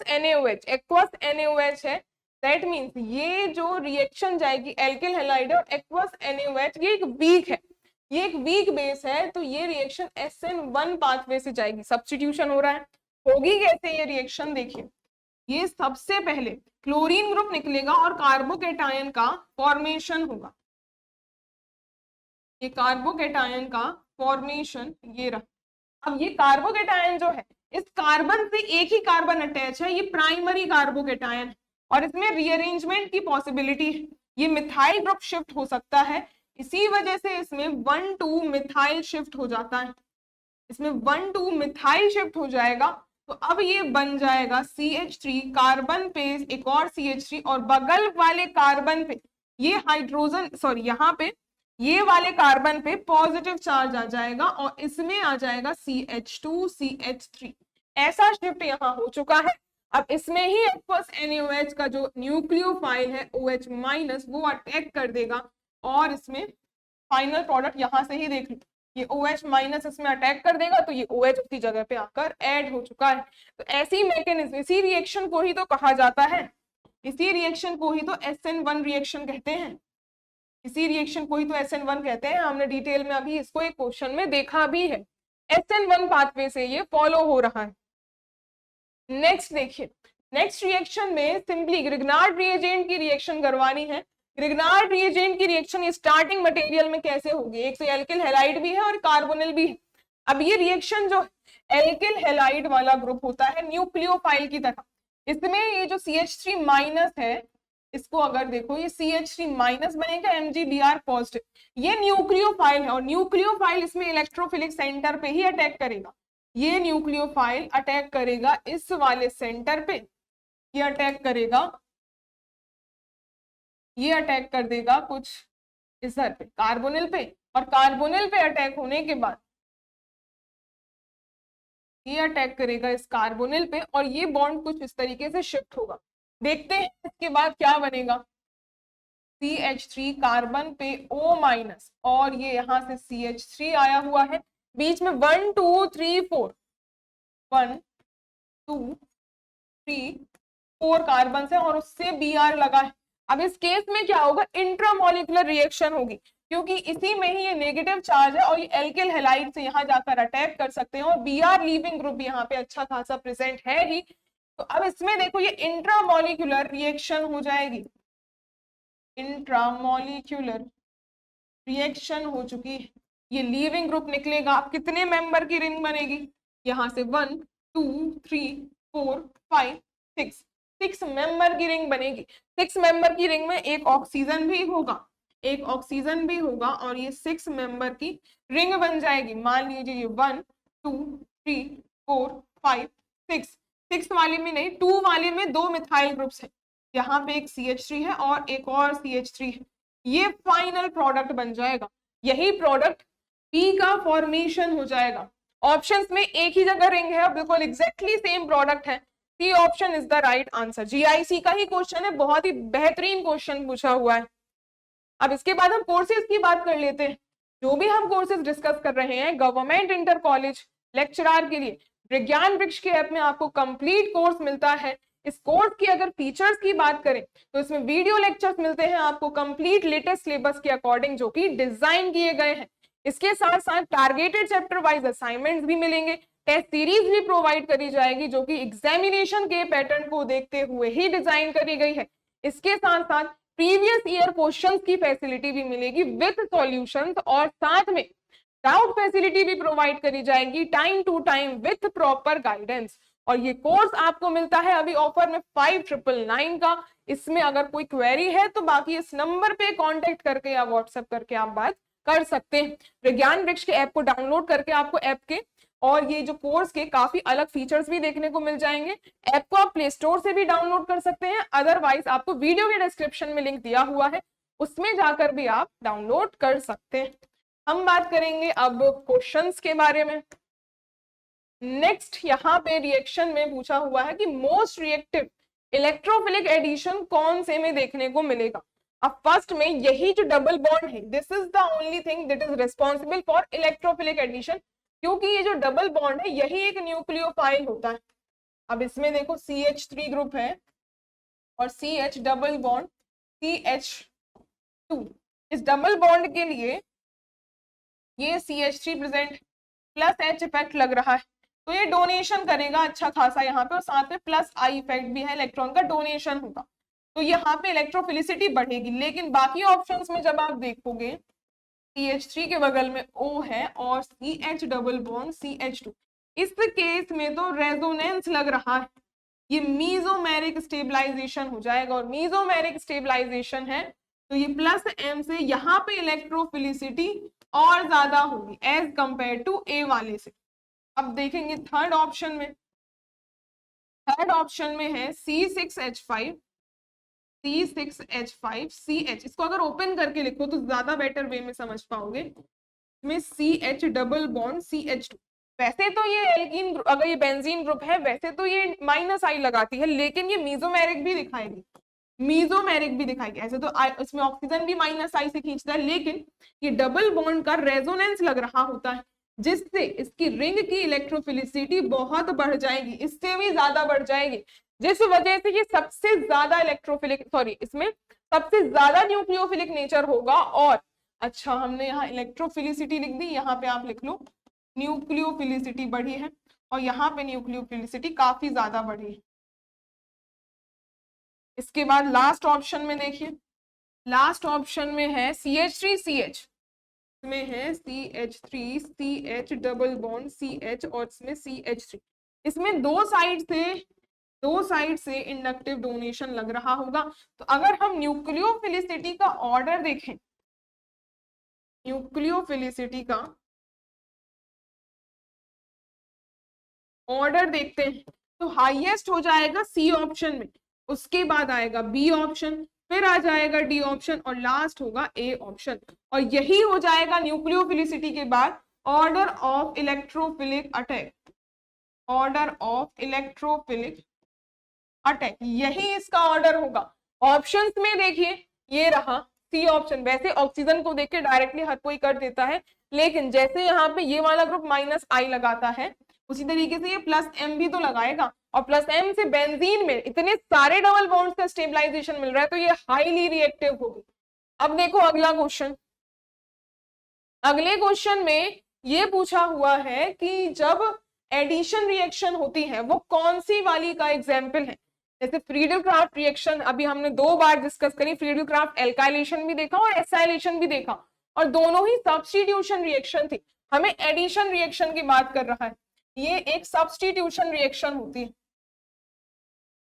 S1: NaOH है, दैट मीन्स ये जो रिएक्शन जाएगी एल्किल हैलाइड और एक्वस NaOH, ये एक वीक है, ये एक वीक बेस है, तो ये रिएक्शन SN1 पाथवे से जाएगी। सब्स्टिट्यूशन हो रहा है, होगी कैसे ये रिएक्शन देखिए। ये सबसे पहले क्लोरीन ग्रुप निकलेगा और कार्बोकेटायन का फॉर्मेशन होगा। ये कार्बोकेटायन का फॉर्मेशन ये रहा। अब ये कार्बोकेटायन जो है, इस कार्बन से एक ही कार्बन अटैच है, ये प्राइमरी कार्बोकेटायन, और इसमें रीअरेंजमेंट की पॉसिबिलिटी है। ये मिथाइल ग्रुप शिफ्ट हो सकता है, इसी वजह से इसमें 1,2 मिथाइल शिफ्ट हो जाता है। इसमें 1,2 मिथाइल शिफ्ट हो जाएगा, तो अब ये बन जाएगा CH3, कार्बन पे एक और CH3, और बगल वाले कार्बन पे ये हाइड्रोजन, सॉरी यहाँ पे ये वाले कार्बन पे पॉजिटिव चार्ज आ जाएगा, और इसमें आ जाएगा CH2 CH3। ऐसा शिफ्ट यहाँ हो चुका है। अब इसमें ही एक्वस NaOH का जो न्यूक्लियोफाइल है OH- वो अटैक कर देगा, और इसमें फाइनल प्रोडक्ट यहाँ से ही देख लो, ये OH- इसमें अटैक कर देगा, तो ये OH उसी जगह पे आकर ऐड हो चुका है। तो ऐसी मैकेनिज्म, इसी रिएक्शन को ही तो कहा जाता है, इसी रिएक्शन को ही तो SN1 रिएक्शन कहते हैं, इसी रिएक्शन को ही तो SN1 कहते हैं। हमने डिटेल में अभी इसको एक क्वेश्चन में देखा भी है। SN1 पाथवे से ये फॉलो हो रहा है। नेक्स्ट देखिए, नेक्स्ट रिएक्शन में सिंपली ग्रिग्नार्ड रिएजेंट की रिएक्शन करवानी है। ग्रिग्नार्ड रिएजेंट की रिएक्शन स्टार्टिंग मटेरियल में कैसे होगी, एक तो एल्किल हैलाइड भी है और कार्बोनिल भी है। अब ये रिएक्शन जो एल्किल हैलाइड वाला ग्रुप होता है न्यूक्लियोफाइल की तरह, इसमें ये जो CH3 माइनस है, इसको अगर देखो ये CH3 माइनस बनेगा, MgBr पॉजिटिव। ये न्यूक्लियोफाइल है, और न्यूक्लियोफाइल इसमें इलेक्ट्रोफिलिक सेंटर पे ही अटैक करेगा। ये न्यूक्लियोफाइल अटैक करेगा इस वाले सेंटर पे, ये अटैक करेगा, ये अटैक कर देगा कुछ इधर पे कार्बोनिल पे, और कार्बोनिल पे अटैक होने के बाद ये अटैक करेगा इस कार्बोनिल पे, और ये बॉन्ड कुछ इस तरीके से शिफ्ट होगा। देखते हैं इसके बाद क्या बनेगा। CH3 कार्बन पे O-, और ये यहां से CH3 आया हुआ है, बीच में 1 2 3 4 1 2 3 4 कार्बन है, और उससे Br लगा है। अब इस केस में क्या होगा, इंट्रामोलिकुलर रिएक्शन होगी, क्योंकि इसी में ही ये नेगेटिव चार्ज है, और ये एल्किल हैलाइड से यहाँ जाकर अटैक कर सकते हैं, और Br लीविंग ग्रुप यहाँ पे अच्छा खासा प्रेजेंट है ही। तो अब इसमें देखो ये इंट्रामोलिकुलर रिएक्शन हो जाएगी, इंट्रामोलिकुलर रिएक्शन हो चुकी है। ये लीविंग ग्रुप निकलेगा। अब कितने मेंबर की रिंग बनेगी, यहाँ से 1 2 3 4 5 6 6 मेंबर की रिंग बनेगी। 6 मेंबर की रिंग में एक ऑक्सीजन भी होगा, एक ऑक्सीजन भी होगा, और ये 6 मेंबर की रिंग बन जाएगी। मान लीजिए ये 1 2 3 4 5 6 6 वाले में नहीं, 2 वाले में 2 मिथाइल ग्रुप्स है, यहाँ पे एक CH3 है और एक और CH3 है। ये फाइनल प्रोडक्ट बन जाएगा, यही प्रोडक्ट P का फॉर्मेशन हो जाएगा। ऑप्शंस में एक ही जगह रिंग है, बिल्कुल एग्जैक्टली सेम प्रोडक्ट है। C option is the right answer. GIC का ही क्वेश्चन है, बहुत ही बेहतरीन क्वेश्चन पूछा हुआ है। अब इसके बाद हम कोर्सेज की बात कर लेते हैं। जो भी हम कोर्सेज डिस्कस कर रहे हैं गवर्नमेंट इंटर कॉलेज लेक्चरर के लिए, विज्ञान वृक्ष के ऐप में आपको कंप्लीट कोर्स मिलता है। इस कोर्स की अगर फीचर्स की बात करें तो इसमें वीडियो लेक्चर्स मिलते हैं आपको कंप्लीट लेटेस्ट सिलेबस के अकॉर्डिंग, जो कि डिजाइन किए गए हैं। इसके साथ साथ टारगेटेड चैप्टर वाइज असाइनमेंट्स भी मिलेंगे, टेस्ट सीरीज भी प्रोवाइड करी जाएगी, जो कि एग्जामिनेशन के पैटर्न को देखते हुए ही डिजाइन करी गई है। इसके साथ साथ प्रीवियस ईयर क्वेश्चंस की फैसिलिटी भी मिलेगी विद सॉल्यूशंस, और साथ में डाउट फैसिलिटी भी प्रोवाइड करी जाएगी time to time with proper guidance. और ये कोर्स आपको मिलता है अभी ऑफर में 5999 का। इसमें अगर कोई क्वेरी है तो बाकी इस नंबर पे कांटेक्ट करके या व्हाट्सएप करके आप बात कर सकते हैं। विज्ञान वृक्ष के ऐप को डाउनलोड करके आपको ऐप के और ये जो कोर्स के काफी अलग फीचर्स भी देखने को मिल जाएंगे। ऐप को आप प्ले स्टोर से भी डाउनलोड कर सकते हैं, अदरवाइज आपको वीडियो के डिस्क्रिप्शन में लिंक दिया हुआ है, उसमें जाकर भी आप डाउनलोड कर सकते हैं। हम बात करेंगे अब क्वेश्चंस के बारे में। नेक्स्ट यहाँ पे रिएक्शन में पूछा हुआ है कि मोस्ट रिएक्टिव इलेक्ट्रोफिलिक एडिशन कौन से में देखने को मिलेगा। अब फर्स्ट में यही जो डबल बॉन्ड है, this is the only thing that is responsible for electrophilic addition, क्योंकि ये जो डबल बॉन्ड है यही एक न्यूक्लियोफाइल होता है। अब इसमें देखो CH3 ग्रुप है और CH डबल बॉन्ड CH2, इस डबल बॉन्ड के लिए ये CH3 present, plus H effect लग रहा है, तो ये डोनेशन करेगा अच्छा खासा यहाँ पे, और साथ में प्लस I इफेक्ट भी है, इलेक्ट्रॉन का डोनेशन होगा, तो यहाँ पे इलेक्ट्रोफिलिसिटी बढ़ेगी। लेकिन बाकी ऑप्शंस में जब आप देखोगे CH3 के बगल में O है और CH डबल बॉन्ड CH2, इस केस में तो रेजोनेंस लग रहा है, ये मीजोमेरिक स्टेबलाइजेशन हो जाएगा, और मीजोमेरिक स्टेबलाइजेशन है तो ये प्लस M से यहाँ पे इलेक्ट्रोफिलिसिटी और ज्यादा होगी एज कंपेयर टू A वाले से। अब देखेंगे थर्ड ऑप्शन में, थर्ड ऑप्शन में है C6H5 CH, इसको अगर ओपन करके लिखो तो ज्यादा बेटर वे में समझ पाओगे, इसमें CH डबल बॉन्ड CH2, वैसे तो ये एल्कीन, अगर ये बेंजीन ग्रुप है वैसे तो ये माइनस I लगाती है, लेकिन ये मीजोमेरिक भी दिखाएगी, मीजोमेरिक भी दिखाएगी, ऐसे तो इसमें ऑक्सीजन भी माइनस I से खींचता है, लेकिन ये डबल बॉन्ड का रेजोनेंस लग रहा होता है, जिससे इसकी रिंग की इलेक्ट्रोफिलिसिटी बहुत बढ़ जाएगी, इससे भी ज्यादा बढ़ जाएगी, जिस वजह से ये सबसे ज्यादा इलेक्ट्रोफिलिक, सॉरी, इसमें सबसे ज्यादा न्यूक्लियोफिलिक नेचर होगा। और अच्छा, हमने यहाँ इलेक्ट्रोफिलिसिटी लिख दी, यहाँ पे आप लिख लो न्यूक्लियोफिलिसिटी बढ़ी है, और यहाँ पे न्यूक्लियोफिलिसिटी काफी ज्यादा बढ़ी है। इसके बाद लास्ट ऑप्शन में देखिए, लास्ट ऑप्शन में है CH3CH, इसमें है CH3CH डबल बॉन्ड CH और इसमें CH3, इसमें दो साइड से इंडक्टिव डोनेशन लग रहा होगा। तो अगर हम न्यूक्लियोफिलिसिटी का ऑर्डर देखें, न्यूक्लियोफिलिसिटी का ऑर्डर देखते हैं तो हाईएस्ट हो जाएगा C ऑप्शन में, उसके बाद आएगा B ऑप्शन, फिर आ जाएगा D ऑप्शन, और लास्ट होगा A ऑप्शन, और यही हो जाएगा न्यूक्लियोफिलिसिटी के बाद order of electrophilic attack, order of electrophilic attack, यही इसका ऑर्डर होगा। ऑप्शंस में देखिए ये रहा C ऑप्शन, वैसे ऑक्सीजन को देख के डायरेक्टली हर कोई कर देता है, लेकिन जैसे यहाँ पे ये वाला ग्रुप माइनस I लगाता है, उसी तरीके से ये प्लस M भी तो लगाएगा, और प्लस M से बेंजीन में इतने सारे डबल बॉन्ड्स का स्टेबलाइजेशन मिल रहा है, तो ये हाईली रिएक्टिव होगी। अब देखो अगला क्वेश्चन, अगले क्वेश्चन में ये पूछा हुआ है कि जब एडिशन रिएक्शन होती है वो कौन सी वाली का एग्जाम्पल है। जैसे फ्रीडल क्राफ्ट रिएक्शन अभी हमने 2 बार डिस्कस करी, फ्रीडल क्राफ्ट एल्काइलेशन भी देखा और एसाइलेशन भी देखा, और दोनों ही सब्स्टिट्यूशन रिएक्शन थी। हमें एडिशन रिएक्शन की बात कर रहा है, ये एक सब्स्टिट्यूशन रिएक्शन होती है,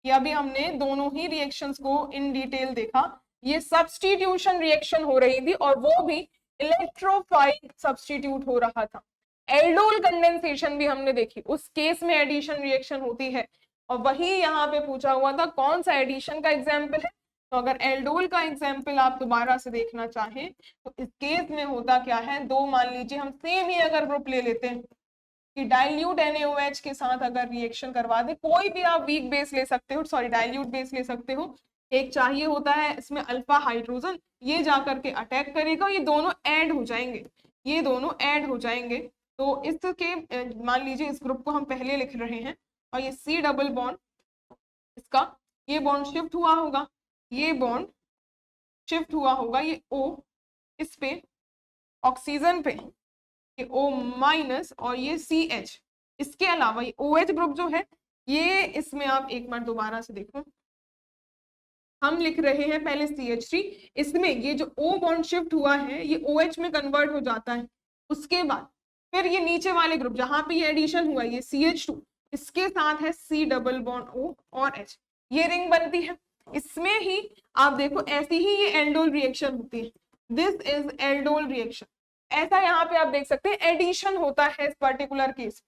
S1: ये अभी हमने दोनों ही रिएक्शंस को इन डिटेल देखा, ये सब्स्टिट्यूशन रिएक्शन हो रही थी, और वो भी इलेक्ट्रोफाइल सब्स्टिट्यूट हो रहा था। एल्डोल कंडेंसेशन भी हमने देखी, उस केस में एडिशन रिएक्शन होती है, और वही यहाँ पे पूछा हुआ था कौन सा एडिशन का एग्जाम्पल है। तो अगर एल्डोल का एग्जाम्पल आप दोबारा से देखना चाहें तो इस केस में होता क्या है, दो मान लीजिए हम सेम ही अगर ग्रुप ले लेते हैं कि डाइल्यूट NaOH के साथ अगर रिएक्शन करवा दे, कोई भी आप वीक बेस ले सकते हो, सॉरी डाइल्यूट बेस ले सकते हो, एक चाहिए होता है इसमें अल्फा हाइड्रोजन, ये जाकर के अटैक करेगा, ये दोनों ऐड हो जाएंगे, ये दोनों ऐड हो जाएंगे। तो इसके मान लीजिए इस ग्रुप को हम पहले लिख रहे हैं, और ये C डबल बॉन्ड, इसका ये बॉन्ड शिफ्ट हुआ होगा, ये बॉन्ड शिफ्ट हुआ होगा, ये O इस पे ऑक्सीजन पे, ये O माइनस और ये CH, इसके अलावा ये OH ग्रुप जो है ये, इसमें आप एक बार दोबारा से देखो, हम लिख रहे हैं पहले CH3, इसमें ये जो O बॉन्ड शिफ्ट हुआ है ये OH में कन्वर्ट हो जाता है, उसके बाद फिर ये नीचे वाले ग्रुप जहां पे ये एडिशन हुआ ये CH2, इसके साथ है C डबल बॉन्ड O और H, ये रिंग बनती है। इसमें ही आप देखो ऐसी ही ये एल्डोल रिएक्शन होती है, दिस इज एल्डोल रिएक्शन, ऐसा यहाँ पे आप देख सकते हैं एडिशन होता है इस पर्टिकुलर केस,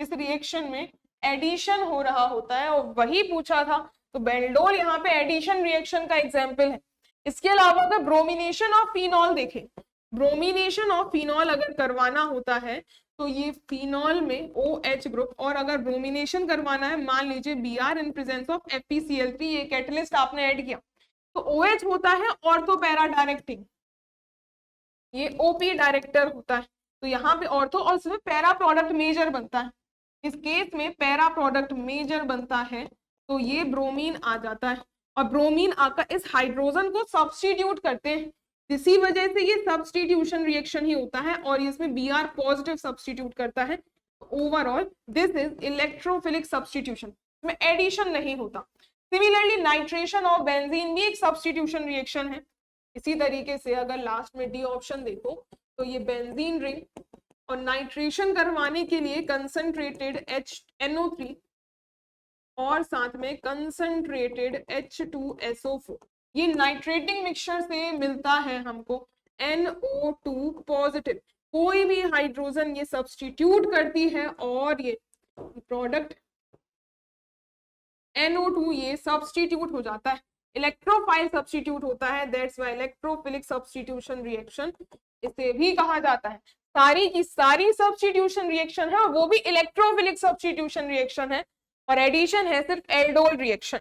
S1: इस रिएक्शन में एडिशन हो रहा होता है, और वही पूछा था, तो बेल्डोल यहाँ पे एडिशन रिएक्शन का एग्जाम्पल है। इसके अलावा अगर ब्रोमिनेशन ऑफ फिनॉल देखें, ब्रोमिनेशन ऑफ फिनॉल अगर करवाना होता है तो ये फिनॉल में OH ग्रुप, और अगर ब्रोमिनेशन करवाना है मान लीजिए Br in presence of FeCl3, ये कैटलिस्ट आपने ऐड किया, तो OH होता है ऑर्थो पैरा डायरेक्टिंग, ये OP डायरेक्टर होता है, तो यहाँ पे ऑर्थो और इसमें पैरा प्रोडक्ट मेजर बनता है, इस केस में पैरा प्रोडक्ट मेजर बनता है, तो ये ब्रोमीन आ जाता है, और ब्रोमीन आकर इस हाइड्रोजन को सब्स्टिट्यूट करते हैं, इसी वजह से ये सब्स्टिट्यूशन रिएक्शन ही होता है और इसमें Br पॉजिटिव सब्स्टिट्यूट करता है। Overall this is electrophilic substitution, इसमें एडिशन नहीं होता। सिमिलरली नाइट्रेशन ऑफ बेंजीन भी एक सब्स्टिट्यूशन रिएक्शन है। इसी तरीके से अगर लास्ट में डी ऑप्शन देखो तो ये बेंजीन रिंग और नाइट्रेशन करवाने के लिए कंसंट्रेटेड NO3 और साथ में कंसंट्रेटेड H2SO4, ये नाइट्रेटिंग मिक्सचर से मिलता है हमको NO2 पॉजिटिव। कोई भी हाइड्रोजन ये सब्स्टिट्यूट करती है और ये प्रोडक्ट NO2 ये सब्स्टिट्यूट हो जाता है, इलेक्ट्रोफाइल सब्स्टिट्यूट होता है, that's why electrophilic substitution reaction इसे भी कहा जाता है। सारी की सारी सब्स्टिट्यूशन रिएक्शन है वो भी इलेक्ट्रोफिलिक सब्स्टिट्यूशन रिएक्शन है और एडिशन है सिर्फ एल्डोल रिएक्शन।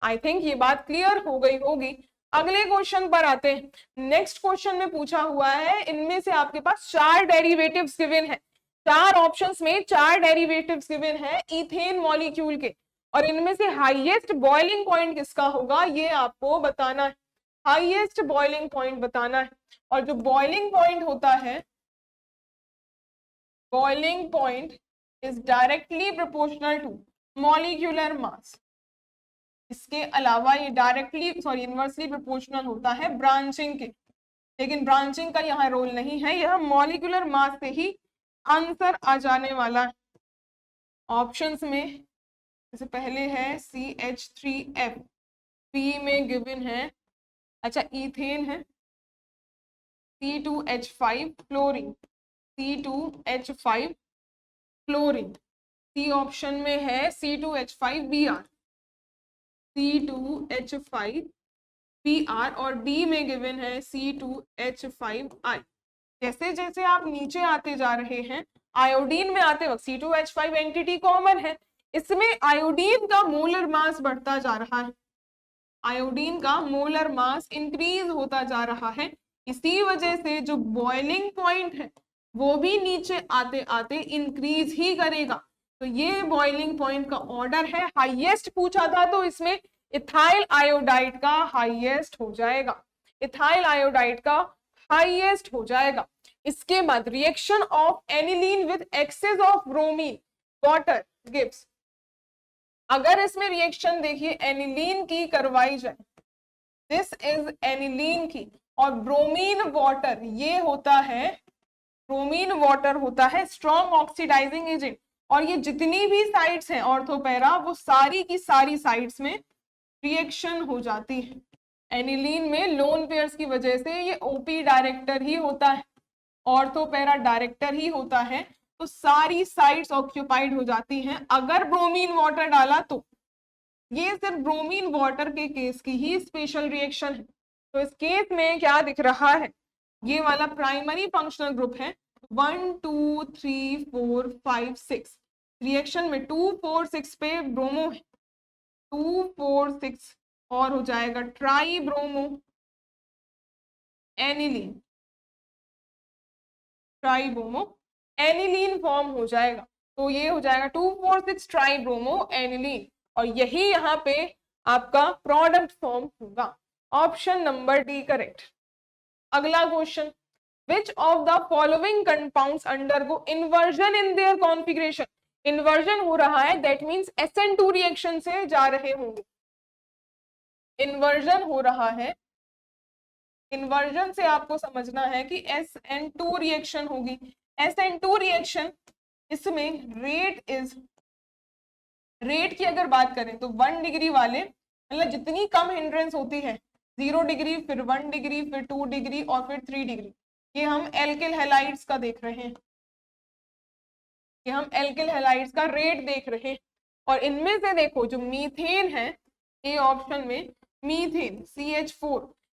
S1: आई थिंक ये बात क्लियर हो गई होगी। अगले क्वेश्चन पर आते हैं। नेक्स्ट क्वेश्चन में पूछा हुआ है, इनमें से आपके पास 4 डेरिवेटिव्स गिवन है, 4 ऑप्शंस में 4 डेरिवेटिव्स गिवन है इथेन मॉलिक्यूल के, और इनमें से हाईएस्ट बॉइलिंग पॉइंट किसका होगा ये आपको बताना है। हाईएस्ट बॉइलिंग पॉइंट बताना है, और जो बॉइलिंग पॉइंट होता है, boiling point is directly proportional to molecular mass. इसके अलावा ये डायरेक्टली इनवर्सली प्रोपोर्शनल होता है ब्रांचिंग के, लेकिन ब्रांचिंग का यहाँ रोल नहीं है, यह मॉलिक्यूलर मास से ही आंसर आ जाने वाला है। ऑप्शंस में जैसे पहले है CH3F, पी में गिवन है, अच्छा इथेन है C2H5 chlorine, C2H5 chlorine, C option में है C2H5Br, C2H5Br, और डी में गिवन है C2H5I। जैसे जैसे आप नीचे आते जा रहे हैं, आयोडीन में आते वक्त C2H5 एंटिटी कॉमन है, इसमें आयोडीन का मोलर मास बढ़ता जा रहा है, आयोडीन का मोलर मास इंक्रीज होता जा रहा है। इसी वजह से जो बॉइलिंग पॉइंट है वो भी नीचे आते आते इंक्रीज ही करेगा। तो ये बॉइलिंग पॉइंट का ऑर्डर है, हाईएस्ट पूछा था तो इसमें इथाइल आयोडाइड का हाईएस्ट हो जाएगा, इथाइल आयोडाइड का हाईएस्ट हो जाएगा। इसके बाद reaction of aniline with excess of bromine water gives, अगर इसमें रिएक्शन देखिए एनिलीन की करवाई जाए, दिस इज एनिलीन की, और ब्रोमीन वाटर, ये होता है ब्रोमीन वाटर होता है स्ट्रॉन्ग ऑक्सीडाइजिंग एजेंट, और ये जितनी भी साइड्स हैं ऑर्थोपैरा वो सारी की सारी साइड्स में रिएक्शन हो जाती है। एनिलीन में लोन पेयर्स की वजह से ये ओपी डायरेक्टर ही होता है, ऑर्थोपैरा डायरेक्टर ही होता है, तो सारी साइड्स ऑक्यूपाइड हो जाती हैं। अगर ब्रोमीन वाटर डाला तो ये सिर्फ ब्रोमीन वाटर के केस की ही स्पेशल रिएक्शन है। तो इस केस में क्या दिख रहा है, ये वाला प्राइमरी फंक्शनल ग्रुप है 1 2 3 4 5 6, रिएक्शन में 2 4 6 पे ब्रोमो है, 2 4 6 और हो जाएगा try bromo aniline, try bromo aniline form हो जाएगा। तो ये हो जाएगा 2 4 6 ट्राई ब्रोमो एनिलीन, और यही यहाँ पे आपका प्रोडक्ट फॉर्म होगा। Option number D correct. अगला question, which of the following compounds undergo inversion in their configuration, inversion हो रहा है दैट मींस SN2 रिएक्शन से जा रहे होंगे, इन्वर्जन हो रहा है, इन्वर्जन से आपको समझना है कि SN2 रिएक्शन होगी। SN2 रिएक्शन, इसमें रेट की अगर बात करें तो 1 डिग्री वाले, मतलब जितनी कम हिंड्रेंस होती है, 0 डिग्री, फिर 1 डिग्री, फिर 2 डिग्री और फिर 3 डिग्री, ये हम एल्किल हैलाइड्स का देख रहे हैं, ये हम एल्किल हैलाइड्स का रेट देख रहे हैं। और इनमें से देखो जो मीथेन है, ए ऑप्शन में मीथेन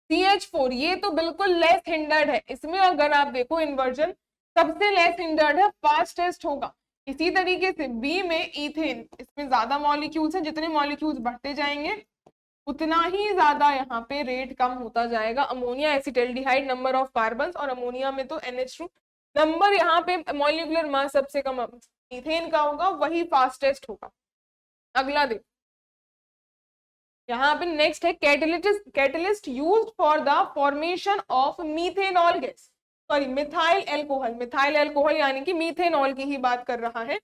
S1: CH4 ये तो बिल्कुल लेस हिंडर्ड है, इसमें अगर आप देखो इन्वर्जन सबसे लेस हिंडर्ड है, फास्टेस्ट होगा। इसी तरीके से बी में इथेन, इसमें ज्यादा मॉलिक्यूल्स हैं, जितने मॉलिक्यूल्स बढ़ते जाएंगे उतना ही ज्यादा यहाँ पे रेट कम होता जाएगा। Ammonia acetaldehyde number of carbons, और अमोनिया में तो NH2 नंबर, यहाँ पे मॉलिक्यूलर मास सबसे कम इथेन का होगा, वही फास्टेस्ट होगा। अगला देखो, यहाँ पे नेक्स्ट है catalyst used for the formation of methanol gas, sorry methyl alcohol, methyl alcohol यानी कि मीथेनॉल की ही बात कर रहा है।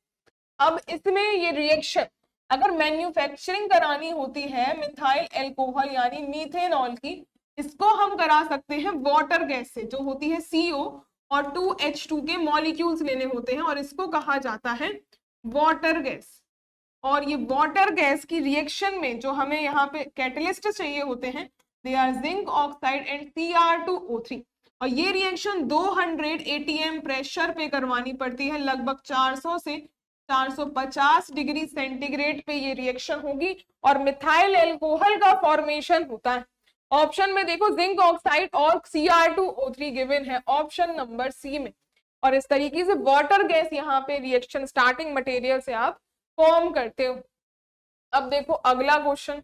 S1: अब इसमें ये रिएक्शन अगर मैन्युफैक्चरिंग करानी होती है मिथाइल एल्कोहल यानी मीथेनॉल की, इसको हम करा सकते हैं वाटर गैस से, जो होती है CO और 2H2 के मॉलिक्यूल्स लेने होते हैं और इसको कहा जाता है वाटर गैस। और ये वाटर गैस की रिएक्शन में जो हमें यहाँ पे कैटलिस्ट चाहिए होते हैं, they are zinc oxide and Cr2O3, और ये रिएक्शन 200 atm प्रेशर पे करवानी पड़ती है, लगभग 400 से 450 डिग्री सेंटीग्रेड पे ये रिएक्शन होगी और मिथाइल एल्कोहल का फॉर्मेशन होता है। ऑप्शन में देखो जिंक ऑक्साइड और Cr2O3 गिवन है ऑप्शन नंबर सी में, और इस तरीके से वाटर गैस यहाँ पे रिएक्शन स्टार्टिंग मटेरियल से आप फॉर्म करते हो। अब देखो अगला क्वेश्चन,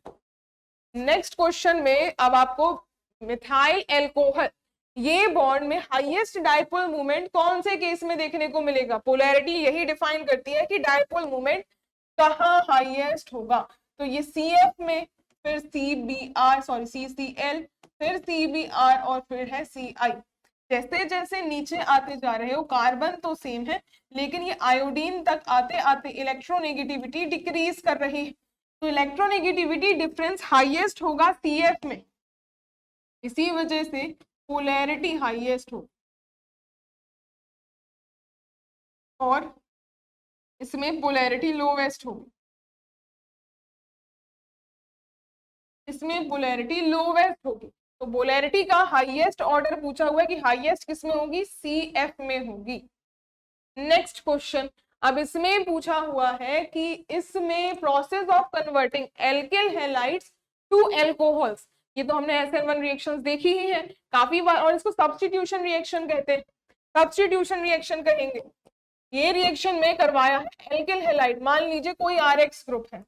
S1: नेक्स्ट क्वेश्चन में अब आपको मिथाइल एल्कोहल ये बॉन्ड में हाईएस्ट डायपोल मूवमेंट कौन से केस में देखने को मिलेगा, पोलैरिटी यही डिफाइन करती है कि डायपोल मूवमेंट कहाँ हाईएस्ट होगा। तो ये CF में, फिर CCl, फिर CBr और फिर है CI। जैसे जैसे नीचे आते जा रहे हो, कार्बन तो सेम है लेकिन ये आयोडीन तक आते आते इलेक्ट्रोनेगेटिविटी डिक्रीज कर रही है, तो इलेक्ट्रोनेगेटिविटी डिफरेंस हाईएस्ट होगा CF में, इसी वजह से पोलैरिटी हाईएस्ट हो, और इसमें पोलैरिटी लोवेस्ट हो, इसमें पोलैरिटी लोवेस्ट होगी। तो पोलैरिटी का हाईएस्ट ऑर्डर पूछा हुआ है कि हाईएस्ट किसमें होगी, CF में होगी। नेक्स्ट क्वेश्चन, अब इसमें पूछा हुआ है कि इसमें process of converting alkyl halides to alcohols, ये तो हमने SN1 रिएक्शंस देखी ही है काफी बार, और इसको सब्स्टिट्यूशन रिएक्शन कहते हैं, सब्स्टिट्यूशन रिएक्शन कहेंगे। ये रिएक्शन में करवाया है एल्किल हैलाइड, मान लीजिए कोई RX ग्रुप है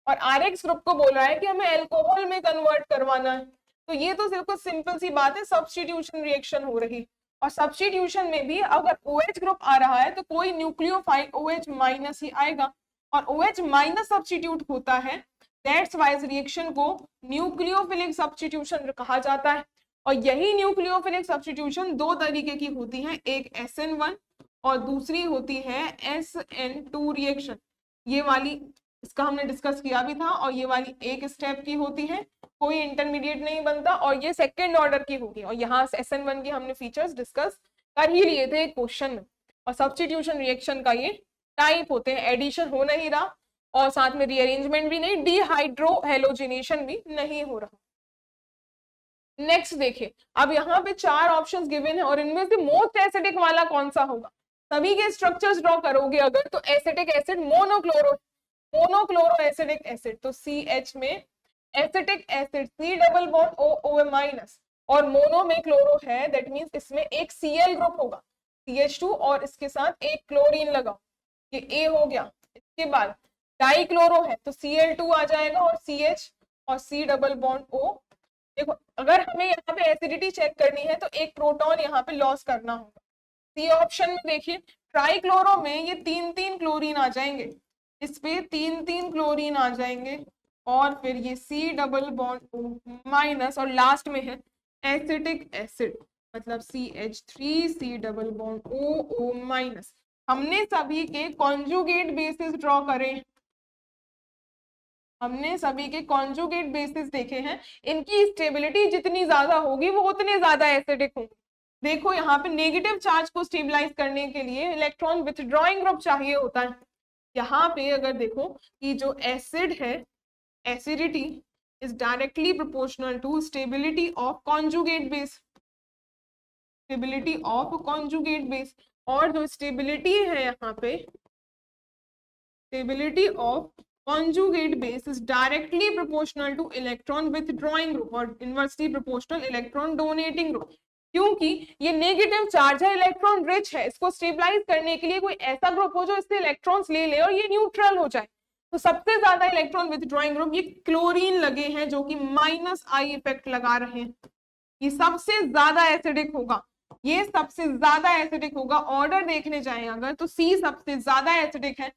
S1: और RX ग्रुप को बोल रहा है कि हमें एल्कोहल में कन्वर्ट करवाना है, तो ये तो सिर्फ सिंपल सी बात है, सब्स्टिट्यूशन रिएक्शन हो रही। और सब्स्टिट्यूशन में भी अगर OH ग्रुप आ रहा है तो कोई न्यूक्लियोफाइल OH माइनस ही आएगा, और OH माइनस सब्स्टिट्यूट होता है, दैट्स व्हाई इस रिएक्शन को न्यूक्लियोफिलिक सब्स्टिट्यूशन कहा जाता है। और यही न्यूक्लियोफिलिक सब्स्टिट्यूशन दो तरीके की होती है, एक SN1 और दूसरी होती है SN2 रिएक्शन। ये वाली इसका हमने डिस्कस किया भी था, और ये वाली एक स्टेप की होती है, कोई इंटरमीडिएट नहीं बनता, और ये सेकेंड ऑर्डर की होगी। और यहाँ SN1 की हमने फीचर्स डिस्कस कर ही लिए थे क्वेश्चन में। और सब्स्टिट्यूशन रिएक्शन का ये टाइप होते हैं, एडिशन हो नहीं रहा और साथ में रीअरेंजमेंट भी नहीं, डिहाइड्रोहेलोजिनेशन भी नहीं हो रहा। नेक्स्ट देखिए, अब यहाँ पे 4 ऑप्शंस गिवन है और इनमें से मोस्ट एसिडिक वाला कौन सा होगा। सभी के स्ट्रक्चर्स ड्रॉ करोगे अगर तो acetic acid monochloro acidic acid, तो CH में acetic acid C double bond OOM minus, और मोनो में क्लोरो है, दैट मींस इसमें एक Cl ग्रुप होगा CH2 और इसके साथ एक क्लोरीन लगाओ, ये A हो गया। इसके बाद डाइक्लोरो है तो Cl2 आ जाएगा और CH और C डबल बॉन्ड O। देखो अगर हमें यहाँ पे एसिडिटी चेक करनी है तो एक प्रोटॉन यहाँ पे लॉस करना होगा। सी ऑप्शन में देखिए ट्राइक्लोरो में ये 3 क्लोरीन आ जाएंगे, इस पे 3 क्लोरीन आ जाएंगे, और फिर ये C double bond O minus, और लास्ट में है एसिटिक एसिड मतलब CH3 C double bond O minus. हमने सभी के कॉन्जुगेट बेसिस ड्रॉ करे, हमने सभी के कॉन्जुगेट बेसिस देखे हैं, इनकी स्टेबिलिटी जितनी ज्यादा होगी वो उतने ज्यादा एसिडिक होंगे। देखो यहाँ पे नेगेटिव चार्ज को स्टेबलाइज करने के लिए इलेक्ट्रॉन विथड्रॉइंग ग्रुप चाहिए होता है। यहाँ पे अगर देखो कि जो एसिड है, acidity is directly proportional to stability of conjugate base, stability of conjugate base, और जो स्टेबिलिटी है यहाँ पे stability of conjugate base is directly proportional to electron withdrawing group और inversely proportional electron donating group। क्योंकि ये negative charge है, electron rich है, इसको स्टेबलाइज करने के लिए कोई ऐसा ग्रुप हो जो इससे इलेक्ट्रॉन्स ले ले और ये न्यूट्रल हो जाए। तो सबसे ज्यादा इलेक्ट्रॉन विथड्रॉइंग ग्रुप ये क्लोरीन लगे हैं जो कि -I इफेक्ट लगा रहे हैं, ये सबसे ज्यादा एसिडिक होगा, ये सबसे ज्यादा एसिडिक होगा। ऑर्डर देखने जाए अगर तो C सबसे ज्यादा एसिडिक है,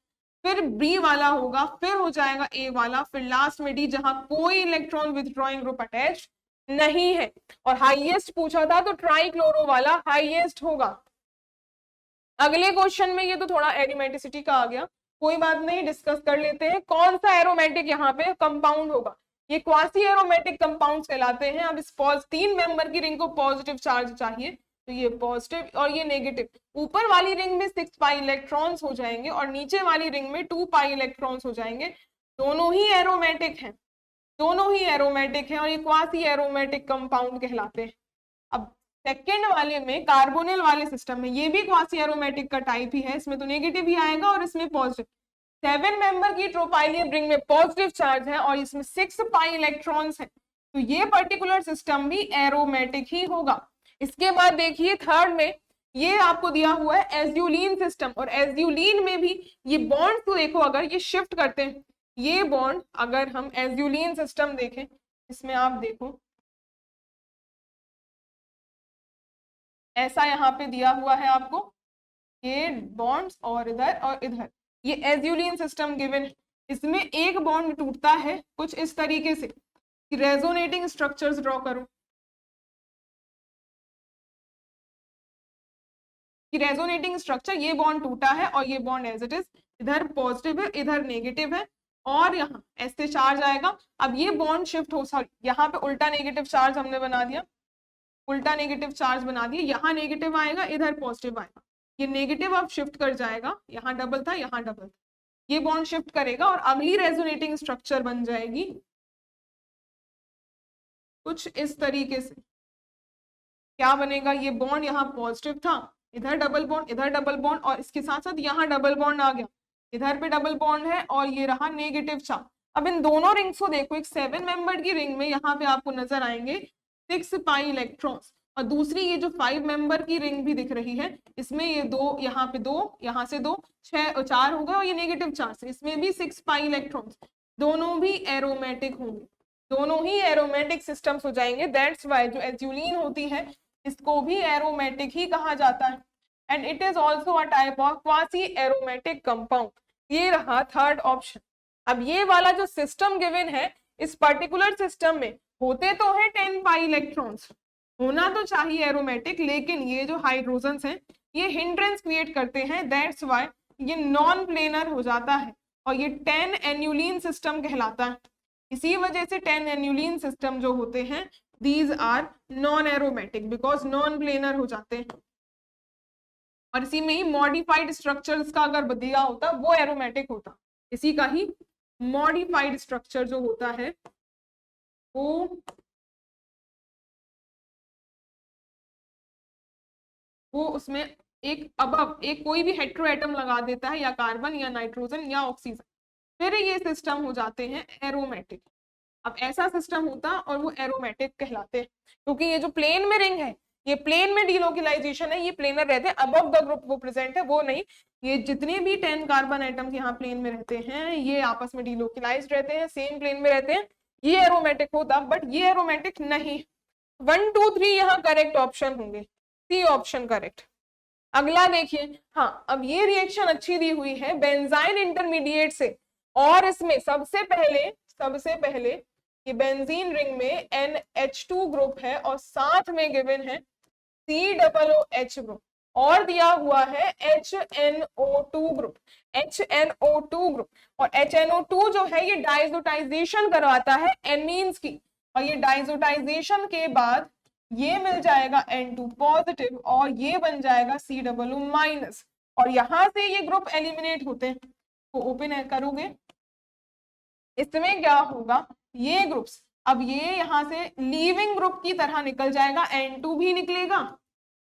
S1: फिर बी वाला होगा, फिर हो जाएगा ए वाला, फिर लास्ट में डी, जहां कोई इलेक्ट्रॉन विथड्रॉइंग ग्रुप अटैच नहीं है। और हाईएस्ट पूछा था तो ट्राइक्लोरो वाला हाईएस्ट होगा। अगले क्वेश्चन में ये तो थोड़ा एरोमेटिसिटी का आ गया, कोई बात नहीं, डिस्कस कर लेते हैं। कौन सा एरोमेटिक यहाँ पे कंपाउंड होगा? ये क्वासी एरोमेटिक कंपाउंड्स कहलाते हैं। अब इस 3 मेंबर की रिंग को पॉजिटिव चार्ज चाहिए, तो ये पॉजिटिव और ये नेगेटिव। ऊपर वाली रिंग में 6 पाई इलेक्ट्रॉन्स हो जाएंगे और नीचे वाली रिंग में 2 पाई इलेक्ट्रॉन्स हो जाएंगे। दोनों ही एरोमेटिक हैं, दोनों ही एरोमेटिक हैं और ये क्वासी एरोमेटिक कंपाउंड कहलाते हैं। अब सेकेंड वाले में कार्बोनिल वाले सिस्टम में, ये भी क्वासी एरोमेटिक का टाइप ही है, इसमें तो नेगेटिव ही आएगा और इसमें पॉजिटिव। 7 मेंबर की ट्रोपाइलियन रिंग में पॉजिटिव चार्ज है और इसमें 6 पाई इलेक्ट्रॉन्स हैं, तो ये पर्टिकुलर सिस्टम भी एरोमेटिक ही होगा। इसके बाद देखिए थर्ड में ये आपको दिया हुआ है एज्यूलीन सिस्टम, और एज्यूलीन में भी ये बॉन्ड तो देखो, अगर ये शिफ्ट करते हैं ये बॉन्ड, अगर हम एज्यूलीन सिस्टम देखें, इसमें आप देखो ऐसा यहाँ पे दिया हुआ है आपको ये बॉन्ड्स, और इधर ये एज्यूलीन सिस्टम गिवन। इसमें एक बॉन्ड टूटता है कुछ इस तरीके से कि रेजोनेटिंग स्ट्रक्चर्स ड्रॉ करो, कि रेजोनेटिंग स्ट्रक्चर, ये बॉन्ड टूटा है और ये बॉन्ड एज इट इज, इधर पॉजिटिव है इधर नेगेटिव है और यहाँ ऐसे चार्ज आएगा। अब ये बॉन्ड शिफ्ट हो, सॉरी यहाँ पे उल्टा नेगेटिव चार्ज हमने बना दिया, उल्टा नेगेटिव चार्ज बना दिया, यहाँ नेगेटिव आएगा इधर पॉजिटिव आएगा, ये नेगेटिव अब शिफ्ट कर जाएगा, यहाँ डबल था यहाँ डबल, ये बॉन्ड शिफ्ट करेगा और अगली रेजोनेटिंग स्ट्रक्चर बन जाएगी कुछ इस तरीके से। क्या बनेगा? ये बॉन्ड यहाँ पॉजिटिव था, इधर डबल बॉन्ड इधर डबल बॉन्ड और इसके साथ साथ यहाँ डबल बॉन्ड आ गया, इधर पे डबल बॉन्ड है और ये रहा नेगेटिव चार्ज। अब इन दोनों रिंग्स को देखो, एक 7 मेंबर की रिंग में यहाँ पे आपको नजर आएंगे 6 पाई इलेक्ट्रॉन्स, और दूसरी ये जो 5 मेंबर की रिंग भी दिख रही है, इसमें ये 2, यहाँ पे 2, यहाँ से 2, 4 हो गए और ये नेगेटिव चार्ज, इसमें भी 6 पाई इलेक्ट्रॉन्स, दोनों भी एरोमेटिक होंगे, दोनों ही एरोमेटिक सिस्टम्स हो जाएंगे। दैट्स वाई जो एज्यूलीन होती है इसको भी एरोमेटिक ही कहा जाता है, and it is also a type of quasi aromatic compound. ये रहा थर्ड ऑप्शन। अब ये वाला जो सिस्टम गिवन है, इस पर्टिकुलर सिस्टम में होते तो है 10 पाई इलेक्ट्रॉन्स, होना तो चाहिए एरोमेटिक, लेकिन ये जो हाइड्रोजन्स हैं ये हिंड्रेंस क्रिएट करते हैं, दैट्स वाई ये नॉन प्लेनर हो जाता है और ये 10 एन्यूलीन सिस्टम कहलाता है। इसी वजह से 10 एन्यूलीन सिस्टम जो होते हैं these are non aromatic because non planar हो जाते हैं। और इसी में ही मॉडिफाइड स्ट्रक्चर्स का अगर दिया होता वो एरोमेटिक होता, इसी का ही मॉडिफाइड स्ट्रक्चर जो होता है वो उसमें एक कोई भी हेट्रो एटम लगा देता है, या कार्बन या नाइट्रोजन या ऑक्सीजन, फिर ये सिस्टम हो जाते हैं एरोमेटिक। अब ऐसा सिस्टम होता और वो एरोमेटिक कहलाते हैं, क्योंकि ये जो प्लेन में रिंग है ये प्लेन में डीलोकलाइजेशन है, ये प्लेनर रहते हैं, अबव द ग्रुप वो प्रेजेंट है, वो नहीं। ये जितने भी 10 कार्बन आइटम्स यहाँ प्लेन में रहते हैं ये आपस में डीलोकलाइज्ड रहते हैं, सेम प्लेन में रहते हैं, ये एरोमेटिक होता, बट ये एरोमेटिक नहीं। 1 2 3 यहाँ करेक्ट ऑप्शन होंगे, सी ऑप्शन करेक्ट। अगला देखिए, हाँ अब ये रिएक्शन अच्छी दी हुई है बेंजाइन इंटरमीडिएट से, और इसमें सबसे पहले ये बेंजीन रिंग में NH2 ग्रुप है और साथ में गिवन है COOH ग्रुप और दिया हुआ है HNO2 ग्रुप, और HNO2 जो है ये डाइजोटाइजेशन करवाता है एमीन्स की, और ये डाइजोटाइजेशन के बाद ये मिल जाएगा N2 पॉजिटिव और ये बन जाएगा COO माइनस, और यहां से ये ग्रुप एलिमिनेट होते हैं। तो ओपन करोगे इसमें क्या होगा, ये ग्रुप्स अब ये यहाँ से लीविंग ग्रुप की तरह निकल जाएगा, N2 भी निकलेगा,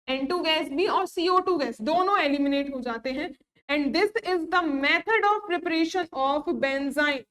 S1: N2 गैस भी और CO2 गैस दोनों एलिमिनेट हो जाते हैं। And this is the method of preparation of benzene,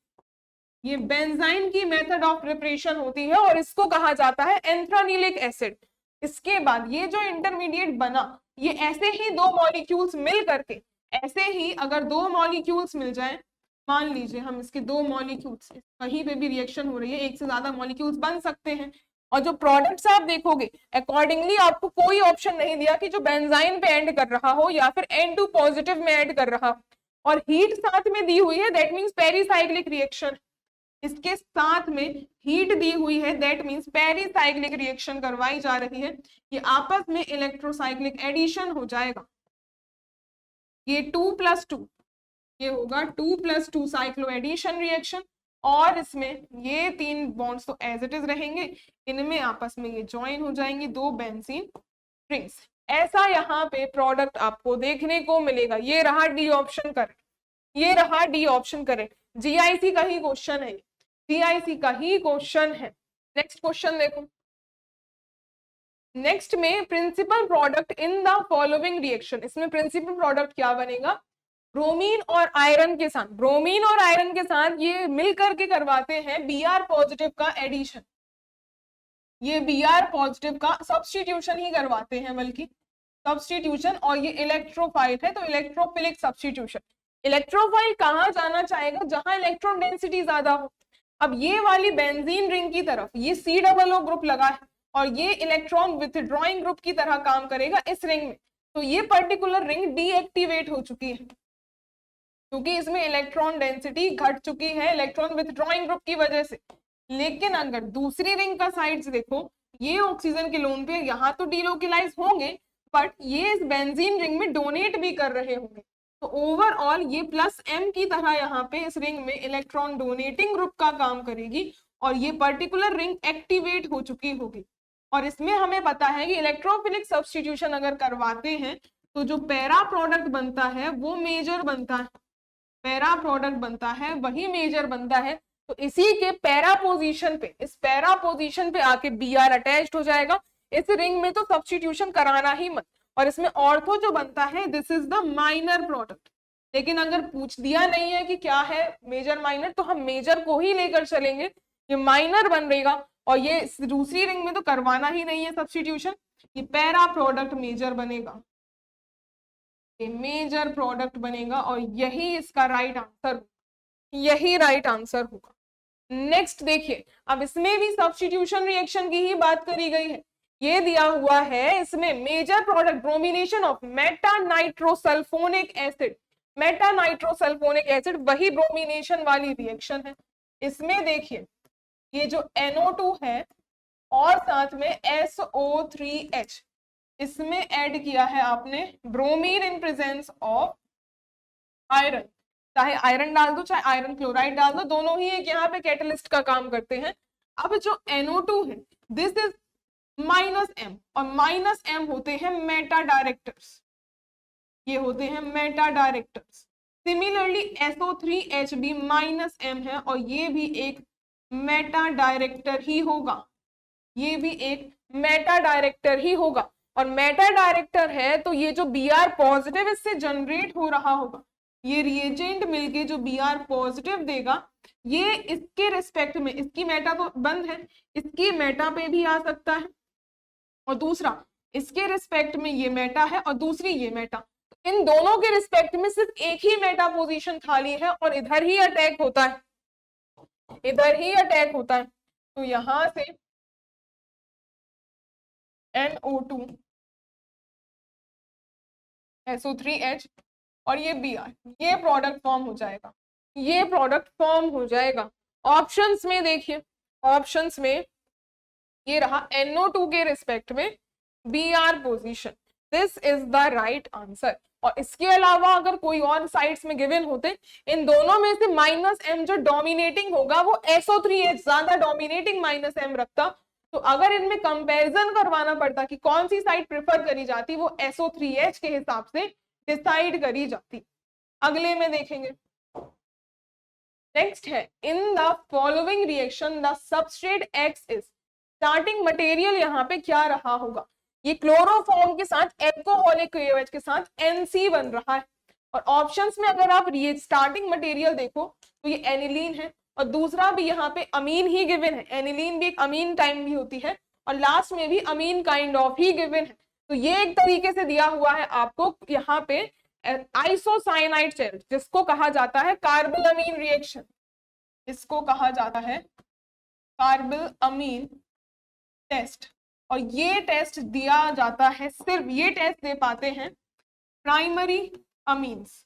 S1: ये बेंजाइन की मेथड ऑफ प्रिपरेशन होती है और इसको कहा जाता है एंथ्रानिलिक एसिड। इसके बाद ये जो इंटरमीडिएट बना, ये ऐसे ही 2 मॉलिक्यूल्स मिल करके, ऐसे ही अगर 2 मॉलिक्यूल्स मिल जाए, मान लीजिए हम इसके 2 मॉलिक्यूल्स, कहीं पे भी रिएक्शन हो रही है, एक से ज्यादा मॉलिक्यूल्स बन सकते हैं, और जो प्रोडक्ट्स आप देखोगे अकॉर्डिंगली आपको कोई ऑप्शन नहीं दिया कि जो बेंजाइन पे एंड कर रहा हो या फिर N2 पॉजिटिव में एंड कर रहा हो, और हीट साथ में दी हुई है, दैट मीन्स पेरीसाइक्लिक रिएक्शन। इसके साथ में हीट दी हुई है, दैट मीन्स पेरीसाइक्लिक रिएक्शन करवाई जा रही है। ये आपस में इलेक्ट्रोसाइक्लिक एडिशन हो जाएगा। ये 2+2, ये होगा 2+2 साइक्लो एडिशन रिएक्शन। और इसमें ये 3 बॉन्ड्स तो एज इट इज रहेंगे, इनमें आपस में ये ज्वाइन हो जाएंगे 2 बेंजीन रिंग्स। ऐसा यहाँ पे प्रोडक्ट आपको देखने को मिलेगा। ये रहा डी ऑप्शन करेक्ट, ये रहा डी ऑप्शन करेक्ट। जीआईसी का ही क्वेश्चन है, जीआईसी का ही क्वेश्चन है। नेक्स्ट क्वेश्चन देखो। नेक्स्ट में principal product in the following reaction, इसमें प्रिंसिपल प्रोडक्ट क्या बनेगा? ब्रोमीन और आयरन के साथ, ब्रोमीन और आयरन के साथ ये मिलकर के करवाते हैं Br पॉजिटिव का एडिशन। ये Br पॉजिटिव का सब्स्टिट्यूशन ही करवाते हैं, बल्कि सब्स्टिट्यूशन। और ये इलेक्ट्रोफाइल है, तो इलेक्ट्रोफिलिक सब्स्टिट्यूशन। इलेक्ट्रोफाइल कहाँ जाना चाहेगा? जहां इलेक्ट्रॉन डेंसिटी ज्यादा हो। अब ये वाली बेंजीन रिंग की तरफ ये COO ग्रुप लगा है और ये इलेक्ट्रॉन विथड्रॉइंग ग्रुप की तरह काम करेगा इस रिंग में। तो ये पर्टिकुलर रिंग डीएक्टिवेट हो चुकी है क्योंकि इसमें इलेक्ट्रॉन डेंसिटी घट चुकी है इलेक्ट्रॉन विथड्रॉइंग ग्रुप की वजह से। लेकिन अगर दूसरी रिंग का साइड्स देखो, ये ऑक्सीजन के लोन पे यहाँ तो डीलोकलाइज होंगे, बट ये इस बेंजीन रिंग में डोनेट भी कर रहे होंगे। तो ओवरऑल ये +M की तरह यहाँ पे इस रिंग में इलेक्ट्रॉन डोनेटिंग ग्रुप का काम करेगी और ये पर्टिकुलर रिंग एक्टिवेट हो चुकी होगी। और इसमें हमें पता है कि इलेक्ट्रोफिलिक सब्स्टिट्यूशन अगर करवाते हैं तो जो पैरा प्रोडक्ट बनता है वो मेजर बनता है, पैरा प्रोडक्ट बनता है वही मेजर बनता है। तो इसी के पैरा पोजीशन पे, इस पैरा पोजीशन पे आके Br अटैच्ड हो जाएगा। इस रिंग में तो सब्स्टिट्यूशन कराना ही मत। और इसमें ऑर्थो जो बनता है this is the minor product. लेकिन अगर पूछ दिया नहीं है कि क्या है मेजर माइनर, तो हम मेजर को ही लेकर चलेंगे, ये माइनर बन रहेगा। और ये दूसरी रिंग में तो करवाना ही नहीं है सब्स्टिट्यूशन, ये पैरा प्रोडक्ट मेजर बनेगा, ये मेजर प्रोडक्ट बनेगा और यही इसका राइट आंसर, यही राइट आंसर होगा। नेक्स्ट देखिए, अब इसमें भी सब्स्टिट्यूशन रिएक्शन की ही बात करी गई है। ये दिया हुआ है इसमें major product bromination of meta nitrosulphonic acid. Meta nitrosulphonic acid वही ब्रोमिनेशन वाली रिएक्शन है। इसमें देखिए ये जो NO2 है और साथ में SO3H, इसमें ऐड किया है आपने bromine in presence of iron. चाहे आयरन डाल दो चाहे आयरन क्लोराइड डाल दो, दोनों ही एक यहाँ पे कैटलिस्ट का काम करते हैं। अब जो NO2 है दिस इज -M और -M होते हैं मेटा डायरेक्टर्स, ये होते हैं मेटा डायरेक्टर्स। सिमिलरली SO3H भी -M है और ये भी एक मेटा डायरेक्टर ही होगा, ये भी एक मेटा डायरेक्टर ही होगा। और मेटा डायरेक्टर है तो ये जो Br पॉजिटिव इससे जनरेट हो रहा होगा, ये रिएजेंट मिलके जो Br पॉजिटिव देगा, ये इसके रिस्पेक्ट में, इसकी मेटा तो बंद है, इसकी मेटा पे भी आ सकता है। और दूसरा इसके रिस्पेक्ट में ये मेटा है और दूसरी ये मेटा, इन दोनों के रिस्पेक्ट में सिर्फ एक ही मेटा पोजीशन खाली है और इधर ही अटैक होता है, इधर ही अटैक होता है। तो यहां से NO2 SO3H और ये Br, ये प्रोडक्ट फॉर्म हो जाएगा, ये प्रोडक्ट फॉर्म हो जाएगा। ऑप्शंस में देखिए, ऑप्शंस में ये रहा NO2 के रिस्पेक्ट में Br position, this is the right answer. और इसके अलावा अगर कोई और साइड्स में गिवन होते, इन दोनों में से -M जो डोमिनेटिंग होगा वो SO3H ज्यादा डोमिनेटिंग -M रखता। तो अगर इनमें कंपैरिजन करवाना पड़ता कि कौन सी साइड प्रेफर करी जाती, वो SO3H के हिसाब से डिसाइड करी जाती। अगले में देखेंगे, नेक्स्ट है इन the following reaction the substrate X is, starting material यहाँ पे क्या रहा होगा? ये क्लोरोफॉर्म के साथ एल्कोहलिक KOH के साथ NC बन रहा है। और ऑप्शंस में अगर आप स्टार्टिंग मटेरियल देखो तो ये एनिलीन है और दूसरा भी यहाँ पे अमीन ही गिवन है, एनिलीन भी एक अमीन टाइम भी होती है और लास्ट में भी अमीन काइंड ऑफ ही गिवन है। तो ये एक तरीके से दिया हुआ है आपको यहाँ पे आइसोसाइनाइड चेन, जिसको कहा जाता है कार्बल अमीन रिएक्शन, इसको कहा जाता है कार्बल अमीन टेस्ट। और ये टेस्ट दिया जाता है, सिर्फ ये टेस्ट दे पाते हैं प्राइमरी अमीन्स,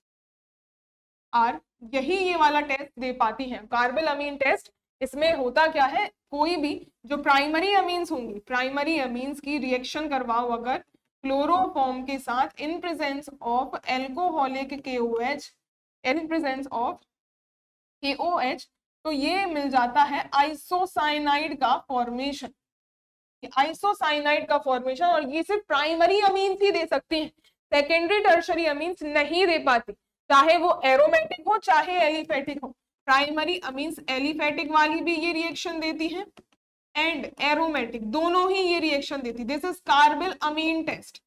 S1: आर यही ये वाला टेस्ट दे पाती हैं। कार्बल अमीन टेस्ट, इसमें होता क्या है, कोई भी जो प्राइमरी अमीन्स होंगी, प्राइमरी अमीन्स की रिएक्शन करवाओ अगर क्लोरोफॉर्म के साथ in presence of alcoholic KOH, in presence of KOH, तो ये मिल जाता है आइसोसाइनाइड का फॉर्मेशन, आइसोसाइनाइड का फॉर्मेशन। और ये सिर्फ प्राइमरी अमीन्स ही दे सकती हैं, सेकेंडरी टर्शरी अमीन्स नहीं दे पाती, चाहे वो एरोमेटिक हो चाहे एलिफेटिक हो। प्राइमरी अमीन्स एलिफेटिक वाली भी ये रिएक्शन देती है एंड एरोमेटिक दोनों ही ये रिएक्शन देती। This is carbylamine test.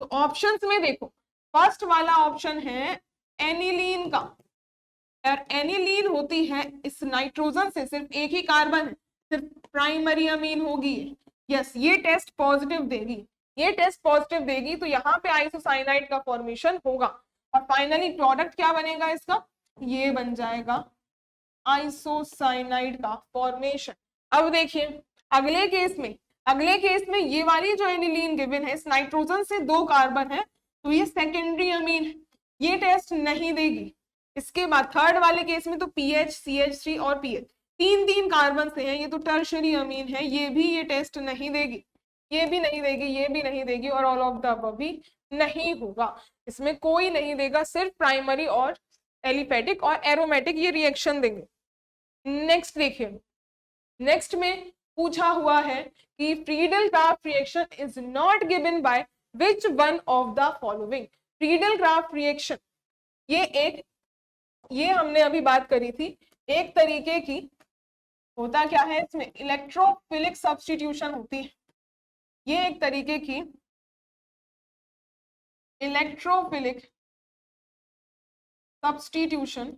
S1: तो ऑप्शंस में देखो, फर्स्ट वाला ऑप्शन है एनिलीन का, और एनिलीन होती है इस नाइट्रोजन से सिर्फ एक ही कार्बन है, सिर्फ प्राइमरी अमीन होगी। यस, ये टेस्ट पॉजिटिव देगी, ये टेस्ट पॉजिटिव देगी, तो यहाँ पे आइसोसाइनाइड का फॉर्मेशन होगा और फाइनली प्रोडक्ट क्या बनेगा इसका, ये बन जाएगा आइसोसाइनाइड का फॉर्मेशन। अब देखिए अगले केस में, अगले केस में ये वाली जो एनिलीन गिवन है, इस नाइट्रोजन से 2 कार्बन है, तो ये सेकेंडरी अमीन है, ये टेस्ट नहीं देगी। इसके बाद थर्ड वाले केस में तो PH, CH3 और PH, 3 कार्बन से हैं, ये तो टर्शरी अमीन है, ये भी ये टेस्ट नहीं देगी, ये भी नहीं देगी, ये भी नहीं देगी, और ऑल ऑफ द अबव भी नहीं होगा। इसमें कोई नहीं देगा, सिर्फ प्राइमरी और एलिफेटिक और एरोमेटिक ये रिएक्शन देंगे। नेक्स्ट देखिए, नेक्स्ट में पूछा हुआ है कि Friedel-Crafts reaction is not given by which one of the following. Friedel-Crafts reaction ये हमने अभी बात करी थी, एक तरीके की होता क्या है, इसमें इलेक्ट्रोफिलिक सब्स्टिट्यूशन होती है, ये एक तरीके की इलेक्ट्रोफिलिक सब्स्टिट्यूशन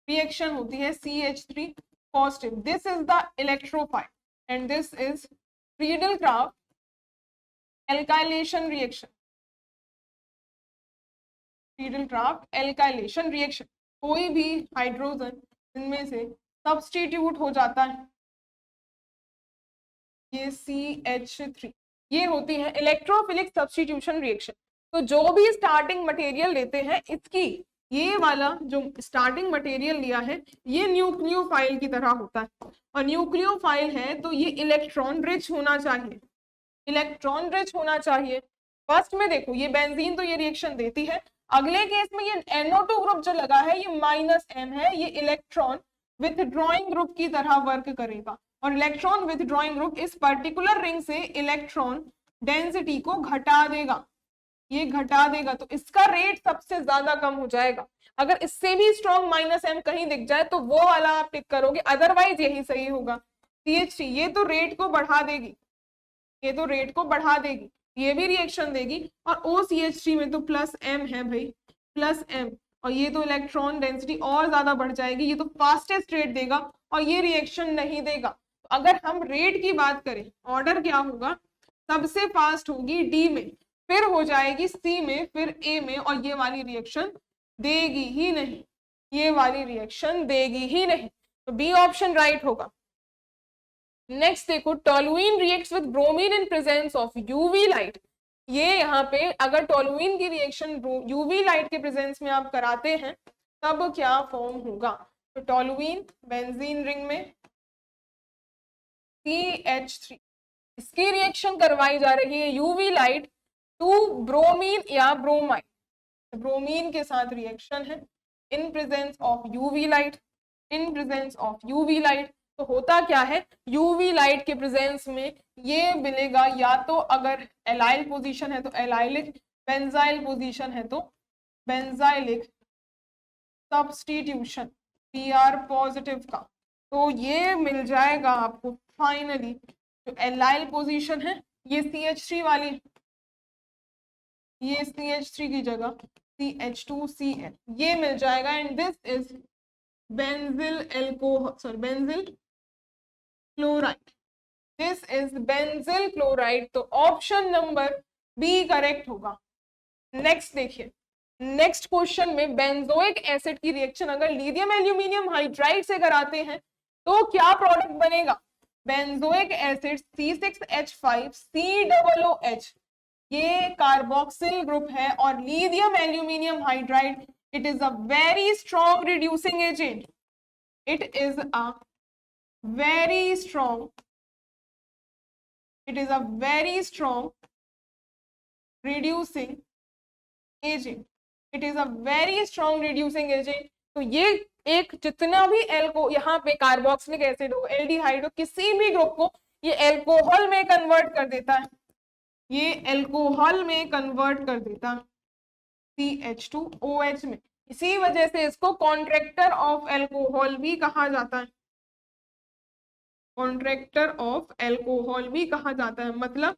S1: रिएक्शन होती है CH3 positive. This is the electrophile and this is Friedel-Crafts alkylation reaction, Friedel-Crafts alkylation reaction. कोई भी हाइड्रोजन इनमें से सब्स्टिट्यूट हो जाता है, ये CH3, ये होती है इलेक्ट्रोफिलिक सब्स्टिट्यूशन रिएक्शन। तो जो भी स्टार्टिंग मटेरियल लेते हैं, इसकी ये वाला जो स्टार्टिंग मटेरियल लिया है, ये न्यूक्लियोफाइल की तरह होता है, और न्यूक्लियोफाइल है तो ये इलेक्ट्रॉन रिच होना चाहिए, इलेक्ट्रॉन रिच होना चाहिए। फर्स्ट में देखो ये बेंजीन तो ये रिएक्शन देती है, अगले केस में ये NO2 ग्रुप जो लगा है ये -M है, ये इलेक्ट्रॉन विथड्रॉइंग ग्रुप की तरह वर्क करेगा, और इलेक्ट्रॉन विथड्रॉइंग ग्रुप इस पर्टिकुलर रिंग से इलेक्ट्रॉन डेंसिटी को घटा देगा, ये घटा देगा, तो इसका रेट सबसे ज्यादा कम हो जाएगा। अगर इससे भी स्ट्रॉन्ग -M कहीं दिख जाए तो वो वाला आप टिक करोगे, अदरवाइज यही सही होगा। CH3 ये तो रेट को बढ़ा देगी, ये तो रेट को बढ़ा देगी, ये भी रिएक्शन देगी, और OCH3 में तो +M है भाई, +M, और ये तो इलेक्ट्रॉन डेंसिटी और ज्यादा बढ़ जाएगी, ये तो फास्टेस्ट रेट देगा और ये रिएक्शन नहीं देगा। तो अगर हम रेट की बात करें, ऑर्डर क्या होगा, सबसे फास्ट होगी D में, फिर हो जाएगी C में, फिर A में, और ये वाली रिएक्शन देगी ही नहीं, ये वाली रिएक्शन देगी ही नहीं, तो B ऑप्शन राइट होगा। नेक्स्ट देखो, toluene reacts with bromine in presence of UV light. ये यहाँ पे अगर टोलुइन की रिएक्शन यूवी लाइट के प्रेजेंस में आप कराते हैं तब क्या फॉर्म होगा, तो टोलुइन बेंजीन रिंग में CH3, इसकी रिएक्शन करवाई जा रही है यूवी लाइट टू ब्रोमीन या ब्रोमाइड, ब्रोमीन के साथ रिएक्शन है in presence of UV light, in presence of UV light. तो होता क्या है, यूवी लाइट के प्रेजेंस में ये मिलेगा, या तो अगर एलाइल पोजीशन है तो एलाइलिक, बेंजाइल पोजीशन है तो बेंजाइलिक सब्स्टिट्यूशन Pr पॉजिटिव का, तो ये मिल जाएगा आपको फाइनली। जो एलाइल पोजीशन है ये CH3 वाली, ये CH3 की जगह CH2Cl, ये मिल जाएगा, and this is benzyl alcohol, sorry benzyl chloride, this is benzyl chloride, तो ऑप्शन नंबर बी करेक्ट होगा। नेक्स्ट देखिए, नेक्स्ट क्वेश्चन में बेंजोइक एसिड की रिएक्शन अगर लिथियम एल्यूमिनियम हाइड्राइड से कराते हैं तो क्या प्रोडक्ट बनेगा, बेंजोइक एसिड C6H5COOH, ये कार्बोक्सिल ग्रुप है, और lithium aluminium hydride It is a very strong reducing agent. It is a very strong. It is a very strong reducing agent. It is a very strong reducing agent. तो ये एक जितना भी एल्को यहाँ पे carboxylic acid हो, aldehyde हो, किसी भी ग्रुप को ये एल्कोहल में कन्वर्ट कर देता है, ये एल्कोहल में कन्वर्ट कर देता है CH2OH में। इसी वजह से इसको कॉन्ट्रैक्टर ऑफ एल्कोहल भी कहा जाता है, कॉन्ट्रैक्टर ऑफ एल्कोहल भी कहा जाता है, मतलब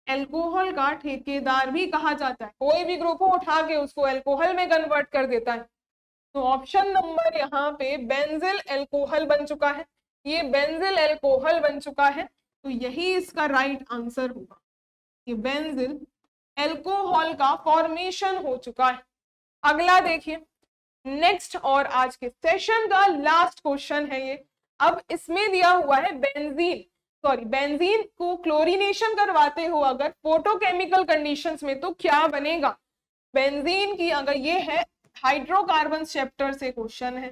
S1: एल्कोहल का ठेकेदार भी कहा जाता है। कोई भी ग्रुप को उठा के उसको एल्कोहल में कन्वर्ट कर देता है। तो ऑप्शन नंबर यहाँ पे बेंजिल एल्कोहल बन चुका है, ये बेंजिल एल्कोहल बन चुका है, तो यही इसका राइट आंसर होगा। ये बेंजिल एल्कोहल का फॉर्मेशन हो चुका है। अगला देखिए, नेक्स्ट और आज के सेशन का लास्ट क्वेश्चन है ये। अब इसमें दिया हुआ है बेंजीन को क्लोरीनेशन करवाते हो अगर फोटोकेमिकल कंडीशंस में तो क्या बनेगा। बेंजीन की अगर ये है हाइड्रोकार्बन चैप्टर से क्वेश्चन है,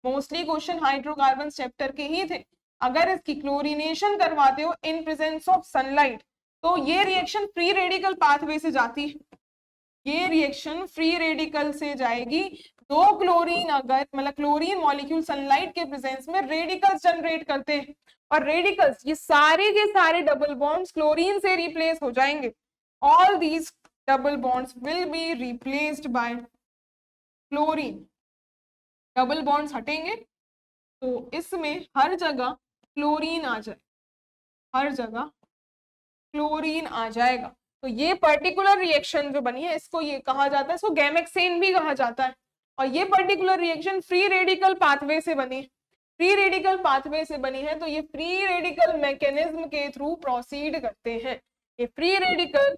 S1: मोस्टली क्वेश्चन हाइड्रोकार्बन चैप्टर के ही थे। अगर इसकी क्लोरीनेशन करवाते हो इन प्रेजेंस ऑफ सनलाइट तो ये रिएक्शन फ्री रेडिकल पाथवे से जाती है, ये रिएक्शन फ्री रेडिकल से जाएगी। दो क्लोरीन अगर मतलब क्लोरीन मॉलिक्यूल सनलाइट के प्रेजेंस में रेडिकल्स जनरेट करते हैं और रेडिकल्स ये सारे के सारे डबल बॉन्ड्स क्लोरीन से रिप्लेस हो जाएंगे। All these double bonds will be replaced by chlorine. Double bonds हटेंगे तो इसमें हर जगह क्लोरीन आ जाए, हर जगह क्लोरीन आ जाएगा। तो ये पर्टिकुलर रिएक्शन जो बनी है इसको ये कहा जाता है, इसको गैमेक्सेन भी कहा जाता है। और ये particular reaction free radical pathway से बनी, फ्री रेडिकल पाथवे से बनी है, तो ये फ्री रेडिकल मैकेनिज्म के थ्रू प्रोसीड करते हैं, ये फ्री रेडिकल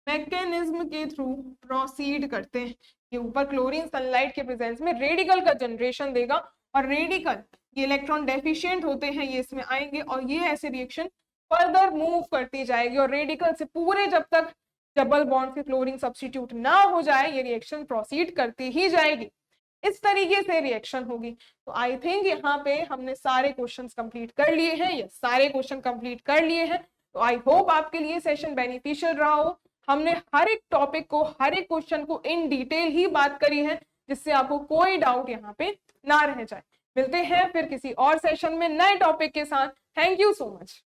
S1: मैकेनिज्म के थ्रू प्रोसीड करते हैं। ये ऊपर क्लोरीन सनलाइट के प्रेजेंस में रेडिकल का जनरेशन देगा और रेडिकल ये इलेक्ट्रॉन डेफिशिएंट होते हैं, ये इसमें आएंगे और ये ऐसे रिएक्शन फर्दर मूव करती जाएगी और रेडिकल से पूरे जब तक डबल बॉन्ड से क्लोरीन सब्स्टिट्यूट ना हो जाए ये रिएक्शन प्रोसीड करती ही जाएगी। इस तरीके से रिएक्शन होगी। तो आई थिंक यहाँ पे हमने सारे क्वेश्चंस कंप्लीट कर लिए हैं, ये सारे क्वेश्चन कंप्लीट कर लिए हैं। तो आई होप आपके लिए सेशन बेनिफिशियल रहा हो। हमने हर एक टॉपिक को, हर एक क्वेश्चन को इन डिटेल ही बात करी है जिससे आपको कोई डाउट यहाँ पे ना रह जाए। मिलते हैं फिर किसी और सेशन में नए टॉपिक के साथ। Thank you so much.